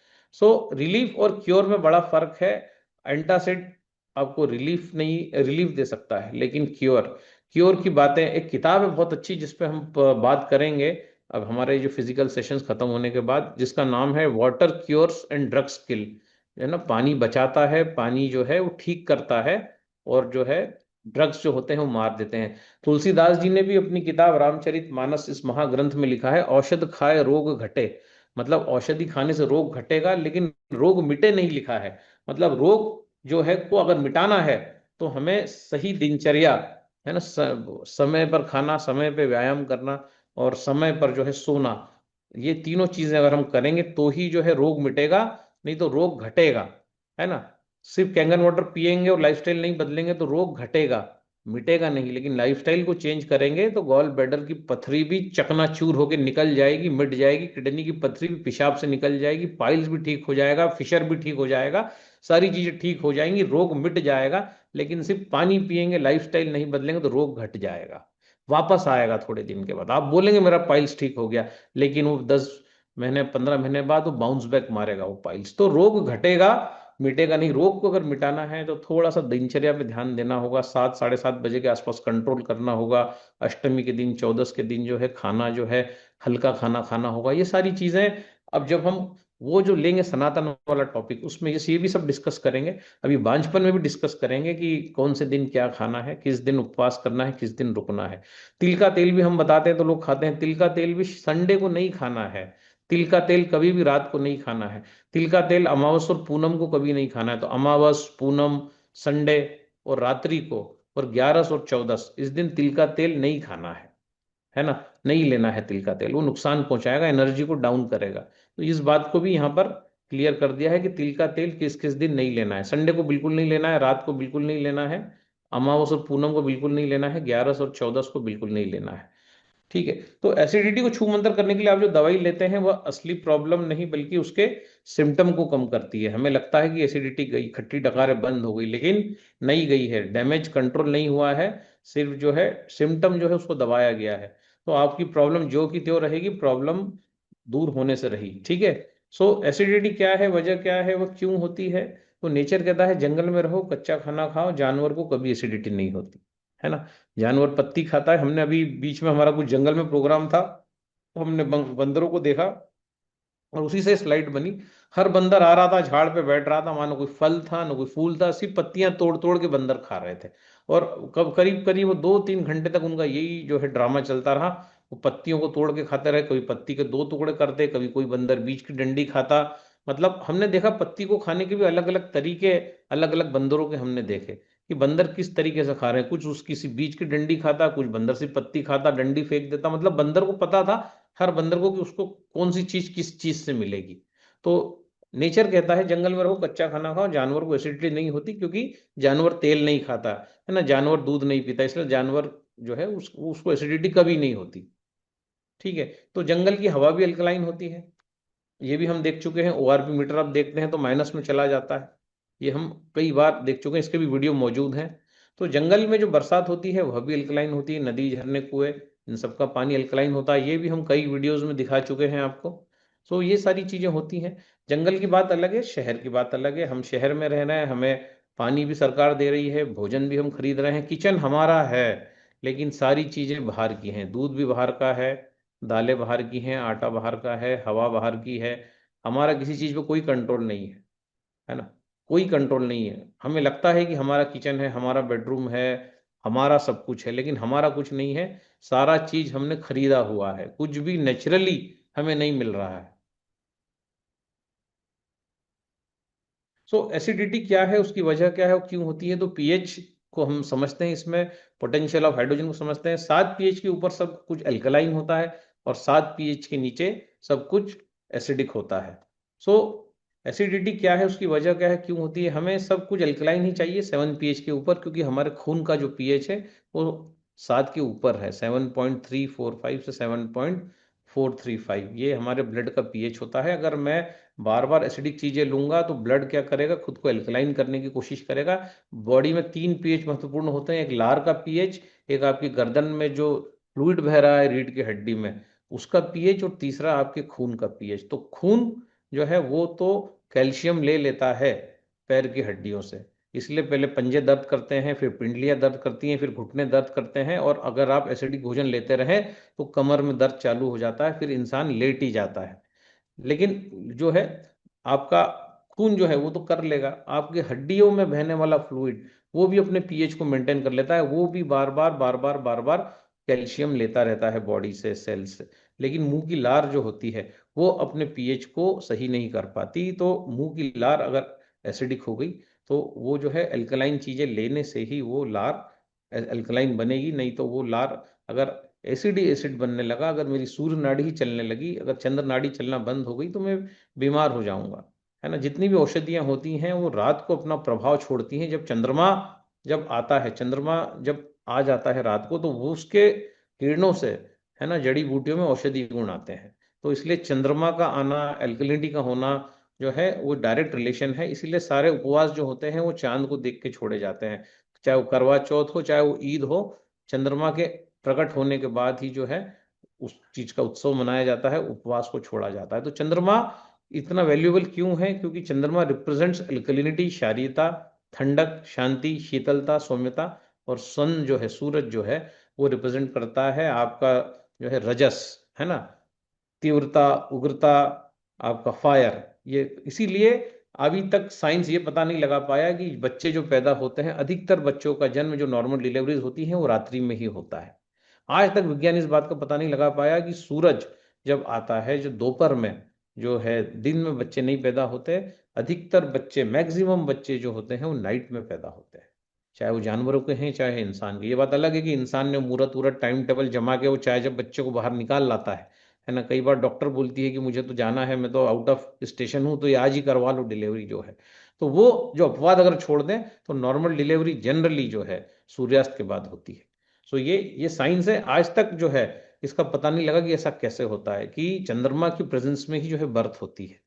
सो रिलीफ और क्योर में बड़ा फर्क है। एंटासिड आपको रिलीफ नहीं, रिलीफ दे सकता है, लेकिन क्योर, क्योर की बातें, एक किताब है बहुत अच्छी जिसपे हम बात करेंगे अब हमारे जो फिजिकल सेशंस खत्म होने के बाद, जिसका नाम है वाटर क्योर्स एंड ड्रग्स किल। है ना, पानी बचाता है, पानी जो है वो ठीक करता है, और जो है ड्रग्स जो होते हैं वो मार देते हैं। तुलसीदास जी ने भी अपनी किताब रामचरितमानस इस महाग्रंथ में लिखा है, औषध खाए रोग घटे। मतलब औषधि खाने से रोग घटेगा लेकिन रोग मिटे नहीं लिखा है। मतलब रोग जो है को अगर मिटाना है तो हमें सही दिनचर्या, है ना, समय पर खाना, समय पे व्यायाम करना और समय पर जो है सोना, ये तीनों चीजें अगर हम करेंगे तो ही जो है रोग मिटेगा, नहीं तो रोग घटेगा। है ना, सिर्फ कैंगन वाटर पिएंगे और लाइफस्टाइल नहीं बदलेंगे तो रोग घटेगा, मिटेगा नहीं। लेकिन लाइफस्टाइल को चेंज करेंगे तो गॉल ब्लैडर की पथरी भी चकनाचूर होकर निकल जाएगी, मिट जाएगी, किडनी की पथरी भी पेशाब से निकल जाएगी, पाइल्स भी ठीक हो जाएगा, फिशर भी ठीक हो जाएगा, सारी चीजें ठीक हो जाएंगी, रोग मिट जाएगा। लेकिन सिर्फ पानी पिएंगे, लाइफस्टाइल नहीं बदलेंगे तो रोग घट जाएगा, वापस आएगा थोड़े दिन के बाद। आप बोलेंगे मेरा पाइल्स ठीक हो गया, लेकिन वो 10 महीने 15 महीने बाद वो बाउंस बैक मारेगा वो पाइल्स। तो रोग घटेगा, मिटेगा नहीं। रोग को अगर मिटाना है तो थोड़ा सा दिनचर्या पे ध्यान देना होगा, 7 साढ़े 7 बजे के आसपास कंट्रोल करना होगा। अष्टमी के दिन, चौदस के दिन जो है खाना जो है हल्का खाना खाना होगा, ये सारी चीजें। अब जब हम वो जो लेंगे सनातन वाला टॉपिक, उसमें ये भी सब डिस्कस करेंगे। अभी बांझपन में भी डिस्कस करेंगे कि कौन से दिन क्या खाना है, किस दिन उपवास करना है, किस दिन रुकना है। तिल का तेल भी हम बताते हैं तो लोग खाते हैं, तिल का तेल भी संडे को नहीं खाना है। तिल का तेल कभी भी रात को नहीं खाना है। तिल का तेल अमावस और पूनम को कभी नहीं खाना है। तो अमावस, पूनम, संडे और रात्रि को, और 11 और 14 इस दिन तिल का तेल नहीं खाना है ना, नहीं लेना है तिल का तेल, वो नुकसान पहुंचाएगा, एनर्जी को डाउन करेगा। तो इस बात को भी यहाँ पर क्लियर कर दिया है कि तिल का तेल किस किस दिन नहीं लेना है। संडे को बिल्कुल नहीं लेना है, रात को बिल्कुल नहीं लेना है, अमावस और पूनम को बिल्कुल नहीं लेना है, 11 और 14 को बिल्कुल नहीं लेना है। ठीक है। तो एसिडिटी को छू मंतर करने के लिए आप जो दवाई लेते हैं वह असली प्रॉब्लम नहीं बल्कि उसके सिम्टम को कम करती है। हमें लगता है कि एसिडिटी गई, खट्टी डकारें बंद हो गई, लेकिन नहीं गई है, डैमेज कंट्रोल नहीं हुआ है, सिर्फ जो है सिम्टम जो है उसको दबाया गया है। तो आपकी प्रॉब्लम जो की त्यों रहेगी, प्रॉब्लम दूर होने से रही। ठीक है। सो एसिडिटी क्या है, वजह क्या है, वह क्यों होती है। तो नेचर कहता है जंगल में रहो, कच्चा खाना खाओ, जानवर को कभी एसिडिटी नहीं होती। है ना, जानवर पत्ती खाता है। हमने अभी बीच में हमारा कुछ जंगल में प्रोग्राम था तो हमने बंदरों को देखा और उसी से स्लाइड बनी। हर बंदर आ रहा था, झाड़ पे बैठ रहा था, मानो कोई फल था ना कोई फूल था, सिर्फ पत्तियां तोड़ तोड़ के बंदर खा रहे थे। और कब करीब करीब वो 2-3 घंटे तक उनका यही जो है ड्रामा चलता रहा। वो पत्तियों को तोड़ के खाते रहे, कभी पत्ती के 2 टुकड़े करते, कभी कोई बंदर बीच की डंडी खाता। मतलब हमने देखा पत्ती को खाने के भी अलग अलग तरीके, अलग अलग बंदरों के हमने देखे कि बंदर किस तरीके से खा रहे हैं। कुछ उसकी सी बीच की डंडी खाता, कुछ बंदर सिर्फ पत्ती खाता, डंडी फेंक देता। मतलब बंदर को पता था, हर बंदर को, कि उसको कौन सी चीज किस चीज से मिलेगी। तो नेचर कहता है जंगल में रहो, कच्चा खाना खाओ, जानवर को एसिडिटी नहीं होती क्योंकि जानवर तेल नहीं खाता, है ना, जानवर दूध नहीं पीता, इसलिए जानवर जो है उसको एसिडिटी कभी नहीं होती। ठीक है। तो जंगल की हवा भी अल्कलाइन होती है, ये भी हम देख चुके हैं। ओआरपी मीटर आप देखते हैं तो माइनस में चला जाता है, ये हम कई बार देख चुके हैं, इसके भी वीडियो मौजूद हैं। तो जंगल में जो बरसात होती है वह भी अल्कलाइन होती है, नदी, झरने, कुएं, इन सबका पानी अल्कलाइन होता है, ये भी हम कई वीडियोज में दिखा चुके हैं आपको। सो ये सारी चीजें होती हैं। जंगल की बात अलग है, शहर की बात अलग है। हम शहर में रह रहे हैं, हमें पानी भी सरकार दे रही है, भोजन भी हम खरीद रहे हैं, किचन हमारा है, लेकिन सारी चीजें बाहर की हैं। दूध भी बाहर का है, दालें बाहर की हैं, आटा बाहर का है, हवा बाहर की है। हमारा किसी चीज पे कोई कंट्रोल नहीं है ना, कोई कंट्रोल नहीं है। हमें लगता है कि हमारा किचन है, हमारा बेडरूम है, हमारा सब कुछ है, लेकिन हमारा कुछ नहीं है, सारा चीज हमने खरीदा हुआ है, कुछ भी नेचुरली हमें नहीं मिल रहा है। सो एसिडिटी क्या है, उसकी वजह क्या है, क्यों होती है? तो पीएच को हम समझते हैं, इसमें पोटेंशियल ऑफ हाइड्रोजन को समझते हैं। 7 पीएच के ऊपर सब कुछ अल्कलाइन होता है और 7 पीएच के नीचे सब कुछ एसिडिक होता है। सो एसिडिटी क्या है, उसकी वजह क्या है, क्यों होती है? हमें सब कुछ अल्कलाइन ही चाहिए 7 पीएच के ऊपर, क्योंकि हमारे खून का जो पीएच है वो 7 के ऊपर है, 7.345 से 7.435, ये हमारे ब्लड का पीएच होता है। अगर मैं बार बार एसिडिक चीजें लूंगा तो ब्लड क्या करेगा, खुद को एल्कलाइन करने की कोशिश करेगा। बॉडी में 3 पीएच महत्वपूर्ण होते हैं, एक लार का पीएच, एक आपकी गर्दन में जो फ्लूइड बह रहा है रीढ़ की हड्डी में उसका पीएच, और तीसरा आपके खून का पीएच। तो खून जो है वो तो कैल्शियम ले लेता है पैर की हड्डियों से, इसलिए पहले पंजे दर्द करते हैं, फिर पिंडलियां दर्द करती हैं, फिर घुटने दर्द करते हैं, और अगर आप एसिडिक भोजन लेते रहे तो कमर में दर्द चालू हो जाता है, फिर इंसान लेट ही जाता है। लेकिन जो है आपका खून जो है वो तो कर लेगा, आपके हड्डियों में बहने वाला फ्लूइड वो भी अपने पीएच को मेंटेन कर लेता है, वो भी बार बार बार बार बार बार कैल्शियम लेता रहता है बॉडी से, सेल से। लेकिन मुंह की लार जो होती है वो अपने पीएच को सही नहीं कर पाती, तो मुंह की लार अगर एसिडिक हो गई तो वो जो है अल्कलाइन चीजें लेने से ही वो लार अल्कलाइन बनेगी, नहीं तो वो लार अगर एसिड ही एसिड बनने लगा, अगर मेरी सूर्य नाड़ी ही चलने लगी, अगर चंद्र नाड़ी चलना बंद हो गई तो मैं बीमार हो जाऊंगा, है ना। जितनी भी औषधियां होती हैं वो रात को अपना प्रभाव छोड़ती हैं, जब चंद्रमा जब आता है, चंद्रमा जब आ जाता है रात को तो वो उसके किरणों से, है ना, जड़ी बूटियों में औषधि गुण आते हैं। तो इसलिए चंद्रमा का आना, एल्कलिनिटी का होना जो है वो डायरेक्ट रिलेशन है, इसीलिए सारे उपवास जो होते हैं वो चांद को देख के छोड़े जाते हैं, चाहे वो करवा चौथ हो चाहे वो ईद हो, चंद्रमा के प्रकट होने के बाद ही जो है उस चीज का उत्सव मनाया जाता है, उपवास को छोड़ा जाता है। तो चंद्रमा इतना वैल्यूएबल क्यों है? क्योंकि चंद्रमा रिप्रेजेंट्स अल्कलिनिटी, क्षारीयता, ठंडक, शांति, शीतलता, सौम्यता, और सन जो है, सूरज जो है वो रिप्रेजेंट करता है आपका जो है रजस, है ना, तीव्रता, उग्रता, आपका फायर। ये इसीलिए अभी तक साइंस ये पता नहीं लगा पाया कि बच्चे जो पैदा होते हैं, अधिकतर बच्चों का जन्म जो नॉर्मल डिलीवरीज होती हैं वो रात्रि में ही होता है। आज तक विज्ञान इस बात का पता नहीं लगा पाया कि सूरज जब आता है, जो दोपहर में जो है, दिन में बच्चे नहीं पैदा होते, अधिकतर बच्चे, मैक्सिमम बच्चे जो होते हैं वो नाइट में पैदा होते हैं, चाहे वो जानवरों के हैं चाहे इंसान के। ये बात अलग है कि इंसान ने मूरत वूरत टाइम टेबल जमा के वो चाहे जब बच्चे को बाहर निकाल लाता है ना। कई बार डॉक्टर बोलती है कि मुझे तो जाना है, मैं तो आउट ऑफ स्टेशन हूँ, तो ये आज ही करवा लो डिलीवरी जो है। तो वो जो अपवाद अगर छोड़ दें तो नॉर्मल डिलीवरी जनरली जो है सूर्यास्त के बाद होती है। सो ये साइंस है, आज तक जो है इसका पता नहीं लगा कि ऐसा कैसे होता है कि चंद्रमा की प्रेजेंस में ही जो है बर्थ होती है।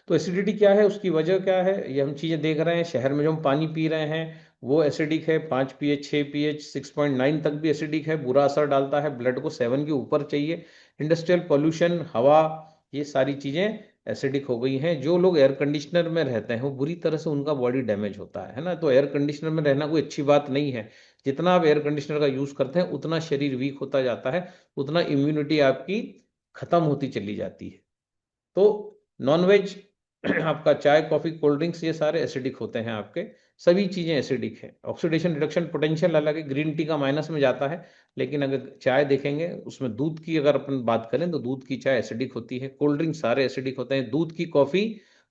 तो एसिडिटी क्या है, उसकी वजह क्या है, ये हम चीजें देख रहे हैं। शहर में जो हम पानी पी रहे हैं वो एसिडिक है, 5 पीएच, 6 पीएच, 6.9 तक भी एसिडिक है, बुरा असर डालता है, ब्लड को 7 के ऊपर चाहिए। इंडस्ट्रियल पोल्यूशन, हवा, ये सारी चीजें एसिडिक हो गई हैं। जो लोग एयर कंडीशनर में रहते हैं वो बुरी तरह से उनका बॉडी डैमेज होता है ना। तो एयर कंडीशनर में रहना कोई अच्छी बात नहीं है, जितना आप एयर कंडीशनर का यूज करते हैं उतना शरीर वीक होता जाता है, उतना इम्यूनिटी आपकी खत्म होती चली जाती है। तो नॉनवेज आपका चाय, कॉफी, कोल्ड ड्रिंक्स, ये सारे एसिडिक होते हैं आपके, सभी चीजें एसिडिक है। ऑक्सीडेशन रिडक्शन पोटेंशियल अलग है, ग्रीन टी का माइनस में जाता है, लेकिन अगर चाय देखेंगे उसमें दूध की अगर अपन बात करें तो दूध की चाय एसिडिक होती है, कोल्ड ड्रिंक सारे एसिडिक होते हैं, दूध की कॉफी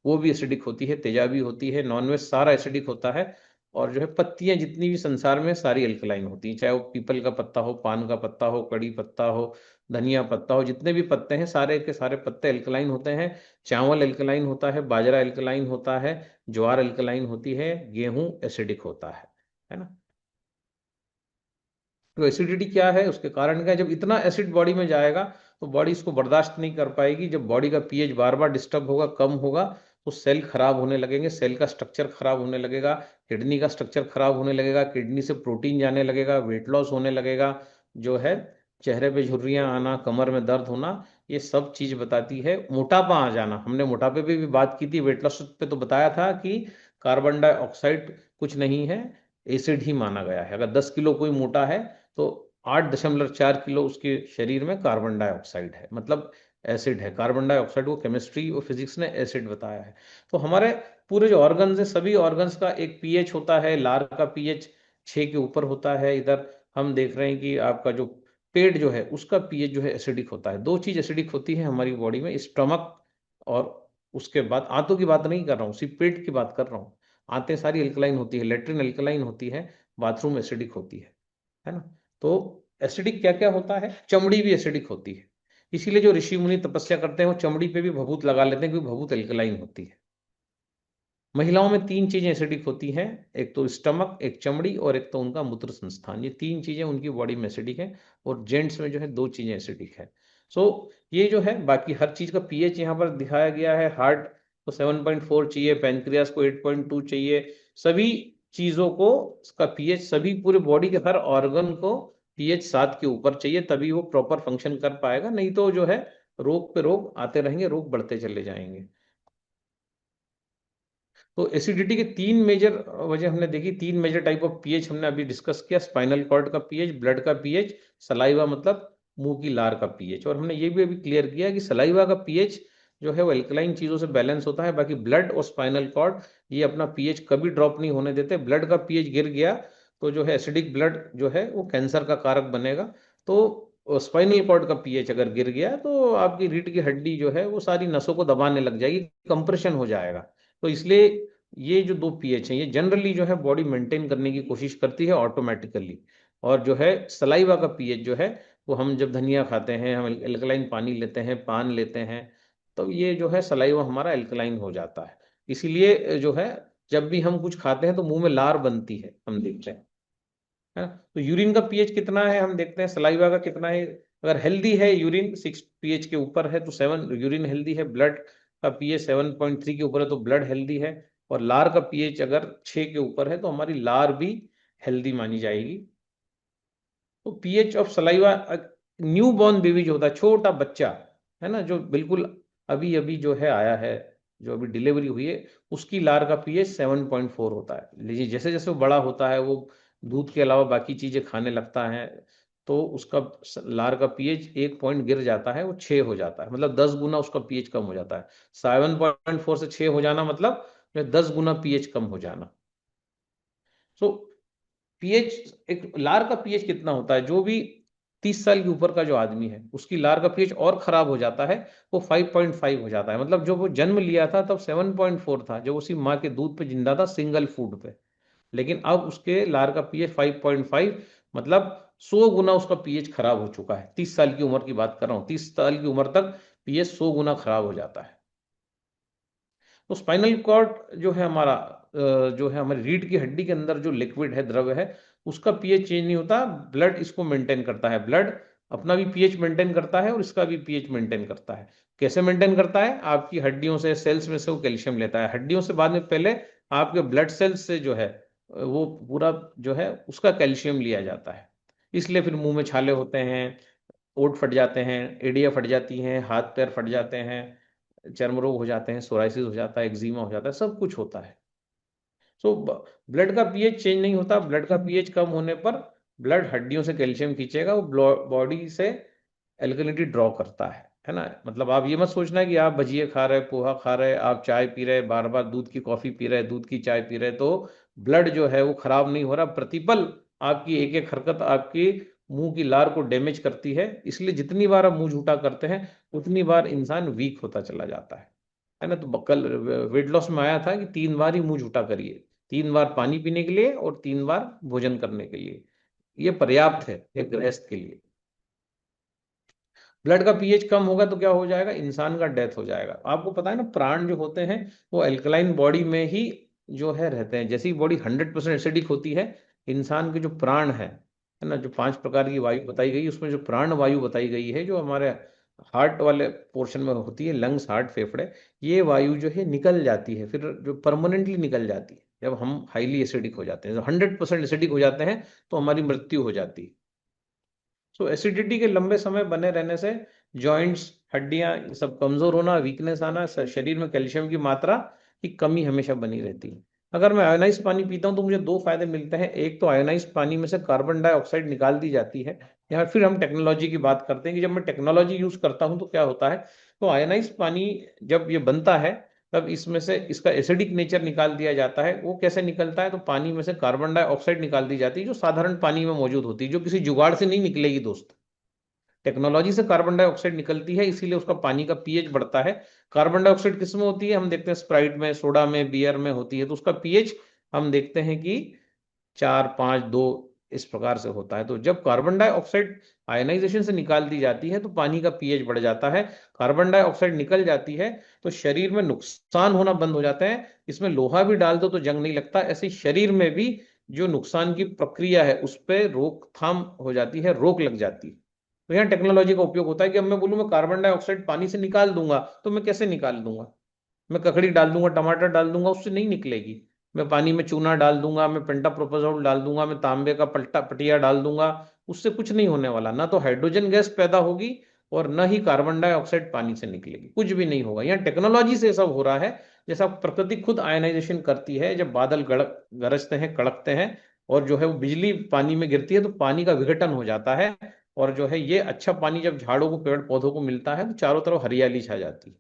वो भी एसिडिक होती है, तेजाबी होती है, नॉनवेज सारा एसिडिक होता है। और जो है पत्तियां जितनी भी संसार में सारी अल्कलाइन होती हैं, चाहे वो पीपल का पत्ता हो, पान का पत्ता हो, कड़ी पत्ता हो, धनिया पत्ता हो, जितने भी पत्ते हैं सारे के सारे पत्ते अल्कलाइन होते हैं। चावल अल्कलाइन होता है, बाजरा अल्कलाइन होता है, ज्वार अल्कलाइन होती है, गेहूं एसिडिक होता है ना। तो एसिडिटी क्या है, उसके कारण क्या है, जब इतना एसिड बॉडी में जाएगा तो बॉडी इसको बर्दाश्त नहीं कर पाएगी। जब बॉडी का पीएच बार बार डिस्टर्ब होगा, कम होगा, तो सेल खराब होने लगेंगे, सेल का स्ट्रक्चर खराब होने लगेगा, किडनी का स्ट्रक्चर खराब होने लगेगा, किडनी से प्रोटीन जाने लगेगा, वेट लॉस होने लगेगा, जो है चेहरे पे झुर्रियां आना, कमर में दर्द होना, ये सब चीज बताती है। मोटापा आ जाना, हमने मोटापे पे भी बात की थी, वेट लॉस पे तो बताया था कि कार्बन डाइऑक्साइड कुछ नहीं है, एसिड ही माना गया है। अगर 10 किलो कोई मोटा है तो 8.4 किलो उसके शरीर में कार्बन डाइऑक्साइड है, मतलब एसिड है। कार्बन डाइऑक्साइड को केमिस्ट्री और फिजिक्स ने एसिड बताया है। तो हमारे पूरे जो ऑर्गन्स है, सभी ऑर्गन्स का एक पीएच होता है। लार का पीएच 6 के ऊपर होता है। इधर हम देख रहे हैं कि आपका जो पेट जो है उसका पीएच जो है एसिडिक होता है। दो चीज एसिडिक होती है हमारी बॉडी में, स्टमक और उसके बाद आंतों की बात नहीं कर रहा हूँ, सिर्फ पेट की बात कर रहा हूँ। आंतें सारी अल्कलाइन होती है, लेट्रिन अल्कलाइन होती है, बाथरूम एसिडिक होती है ना। तो एसिडिक क्या क्या होता है, चमड़ी भी एसिडिक होती है। इसीलिए जो ऋषि मुनि तपस्या करते हैं वो चमड़ी पे भी भभूत लगा लेते हैं, क्योंकि भभूत अल्कलाइन होती है। महिलाओं में 3 चीजें एसिडिक होती हैं, एक तो स्टमक, एक चमड़ी और एक तो उनका मूत्र संस्थान। ये 3 चीजें उनकी बॉडी में एसिडिक है। और जेंट्स में जो है 2 चीजें एसिडिक है। सो ये जो है, बाकी हर चीज का पीएच यहाँ पर दिखाया गया है। हार्ट को 7.4 चाहिए, पैनक्रियास को 8.2 चाहिए। सभी चीजों को इसका पीएच, सभी पूरे बॉडी के हर ऑर्गन को पीएच 7 के ऊपर चाहिए, तभी वो प्रॉपर फंक्शन कर पाएगा। नहीं तो जो है रोग पे रोग आते रहेंगे, रोग बढ़ते चले जाएंगे। तो एसिडिटी के 3 मेजर वजह हमने देखी, 3 मेजर टाइप ऑफ पीएच हमने अभी डिस्कस किया। स्पाइनल कॉर्ड का पीएच, ब्लड का पीएच, सलाइवा मतलब मुंह की लार का पीएच। और हमने ये भी अभी क्लियर किया कि सलाइवा का पीएच जो है वो एल्कलाइन चीजों से बैलेंस होता है। बाकी ब्लड और स्पाइनल कॉर्ड ये अपना पीएच कभी ड्रॉप नहीं होने देते। ब्लड का पीएच गिर गया तो जो है एसिडिक ब्लड जो है वो कैंसर का कारक बनेगा। तो स्पाइनल कॉर्ड का पीएच अगर गिर गया तो आपकी रीढ़ की हड्डी जो है वो सारी नसों को दबाने लग जाएगी, कंप्रेशन हो जाएगा। तो इसलिए ये जो 2 पीएच हैं ये जनरली जो है बॉडी मेंटेन करने की कोशिश करती है ऑटोमेटिकली। और जो है सलाइवा का पीएच जो है वो हम जब धनिया खाते हैं, हम एल्कलाइन पानी लेते हैं, पान लेते हैं, तो ये जो है सलाइवा हमारा एल्कलाइन हो जाता है। इसीलिए जो है जब भी हम कुछ खाते हैं तो मुंह में लार बनती है, हम देखते हैं, है ना। तो यूरिन का पीएच कितना है हम देखते हैं, सलाइवा का कितना है। अगर हेल्दी है यूरिन 6 पीएच के ऊपर है तो 7 यूरिन हेल्दी है। ब्लड का पीएच 7.3 के ऊपर है तो ब्लड हेल्दी है। और लार का पीएच अगर 6 के ऊपर है तो हमारी लार भी हेल्दी मानी जाएगी। तो pH of saliva, new born baby जो होता है, छोटा बच्चा है ना, जो बिल्कुल अभी अभी जो है आया है, जो अभी डिलीवरी हुई है, उसकी लार का पीएच 7.4 होता है। लीजिए जैसे जैसे वो बड़ा होता है, वो दूध के अलावा बाकी चीजें खाने लगता है, तो उसका लार का पीएच 1 पॉइंट गिर जाता है, वो 6 हो जाता है। मतलब 10 गुना उसका पीएच कम हो जाता है। 7.4 से 6 हो जाना मतलब 10 गुना पीएच कम हो जाना। सो पीएच, एक लार का पीएच कितना होता है, जो भी 30 साल के ऊपर का जो आदमी है उसकी लार का पीएच और खराब हो जाता है, वो 5.5 हो जाता है। मतलब जो वो जन्म लिया था तब 7.4 था, जब उसी माँ के दूध पे जिंदा था, सिंगल फूड पे। लेकिन अब उसके लार का पीएच 5.5, मतलब 100 गुना उसका पीएच खराब हो चुका है। 30 साल की उम्र की बात कर रहा हूँ, 30 साल की उम्र तक पीएच 100 गुना खराब हो जाता है। तो स्पाइनल कॉर्ड जो है हमारा, जो है हमारी रीढ़ की हड्डी के अंदर जो लिक्विड है, द्रव्य है, उसका पीएच चेंज नहीं होता। ब्लड इसको मेंटेन करता है। ब्लड अपना भी पीएच मेंटेन करता है और इसका भी पीएच मेंटेन करता है। कैसे मेंटेन करता है, आपकी हड्डियों से, सेल्स में से वो कैल्शियम लेता है। हड्डियों से बाद में पहले आपके ब्लड सेल्स से जो है वो पूरा जो है उसका कैल्शियम लिया जाता है। इसलिए फिर मुंह में छाले होते हैं, ओंठ फट जाते हैं, एड़ियाँ फट जाती हैं, हाथ पैर फट जाते हैं, चर्म रोग हो जाते हैं, सोराइसिस हो जाता है, एक्जिमा हो जाता है, सब कुछ होता है। सो ब्लड का पीएच चेंज नहीं होता। ब्लड का पीएच कम होने पर ब्लड हड्डियों से कैल्शियम खींचेगा, वो बॉडी से एल्कलिनिटी ड्रॉ करता है ना। मतलब आप ये मत सोचना कि आप भजिए खा रहे, पोहा खा रहे, आप चाय पी रहे, बार बार दूध की कॉफी पी रहे, दूध की चाय पी रहे, तो ब्लड जो है वो खराब नहीं हो रहा। प्रतिपल आपकी एक एक हरकत आपकी मुंह की लार को डैमेज करती है। इसलिए जितनी बार आप मुंह झूठा करते हैं उतनी बार इंसान वीक होता चला जाता है ना। तो कल वेट लॉस में आया था कि 3 बार ही मुंह झूठा करिए, 3 बार पानी पीने के लिए और 3 बार भोजन करने के लिए। ये पर्याप्त है एक गृहस्थ के लिए। ब्लड का पीएच कम होगा तो क्या हो जाएगा, इंसान का डेथ हो जाएगा। आपको पता है ना, प्राण जो होते हैं वो अल्कलाइन बॉडी में ही जो है रहते हैं। जैसी बॉडी 100% एसिडिक होती है, इंसान के जो प्राण है ना, जो 5 प्रकार की वायु बताई गई, उसमें जो प्राण वायु बताई गई है, जो हमारे हार्ट वाले पोर्शन में होती है, लंग्स, हार्ट, फेफड़े, ये वायु जो है निकल जाती है, फिर जो परमानेंटली निकल जाती है जब हम हाईली एसिडिक हो जाते हैं। जब 100% एसिडिक हो जाते हैं तो हमारी मृत्यु हो जाती है। सो एसिडिटी के लंबे समय बने रहने से जॉइंट्स, हड्डियां सब कमजोर होना, वीकनेस आना, शरीर में कैल्शियम की मात्रा की कमी हमेशा बनी रहती है। अगर मैं आयोनाइज पानी पीता हूँ तो मुझे दो फायदे मिलते हैं। एक तो आयोनाइज पानी में से कार्बन डाइऑक्साइड निकाल दी जाती है। या फिर हम टेक्नोलॉजी की बात करते हैं कि जब मैं टेक्नोलॉजी यूज करता हूँ तो क्या होता है, तो आयोनाइज पानी जब ये बनता है तब इसमें से इसका एसिडिक नेचर निकाल दिया जाता है। वो कैसे निकलता है, तो पानी में से कार्बन डाइऑक्साइड निकाल दी जाती है जो साधारण पानी में मौजूद होती है, जो किसी जुगाड़ से नहीं निकलेगी दोस्त। टेक्नोलॉजी से कार्बन डाइऑक्साइड निकलती है, इसीलिए उसका पानी का पीएच बढ़ता है। कार्बन डाइऑक्साइड किस में होती है, हम देखते हैं स्प्राइट में, सोडा में, बियर में होती है, तो उसका पीएच हम देखते हैं कि 4, 5, 2 इस प्रकार से होता है। तो जब कार्बन डाइऑक्साइड आयनाइजेशन से निकाल दी जाती है तो पानी का पीएच बढ़ जाता है। कार्बन डाइऑक्साइड निकल जाती है तो शरीर में नुकसान होना बंद हो जाता है। इसमें लोहा भी डाल दो तो जंग नहीं लगता, ऐसे शरीर में भी जो नुकसान की प्रक्रिया है उस पर रोकथाम हो जाती है, रोक लग जाती है। तो यहाँ टेक्नोलॉजी का उपयोग होता है कि अब मैं बोलूँ मैं कार्बन डाइऑक्साइड पानी से निकाल दूंगा, तो मैं कैसे निकाल दूंगा? मैं ककड़ी डाल दूंगा, टमाटर डाल दूंगा, उससे नहीं निकलेगी। मैं पानी में चूना डाल दूंगा, मैं पेंटाप्रोपाजोल डाल दूंगा, मैं तांबे का पल्टा पटिया डाल दूंगा, उससे कुछ नहीं होने वाला। ना तो हाइड्रोजन गैस पैदा होगी और न ही कार्बन डाइऑक्साइड पानी से निकलेगी, कुछ भी नहीं होगा। यहाँ टेक्नोलॉजी से सब हो रहा है। जैसा प्रकृति खुद आयनाइजेशन करती है, जब बादल गरजते हैं, कड़कते हैं और जो है वो बिजली पानी में गिरती है तो पानी का विघटन हो जाता है। और जो है ये अच्छा पानी जब झाड़ों को, पेड़ पौधों को मिलता है तो चारों तरफ हरियाली छा जाती है।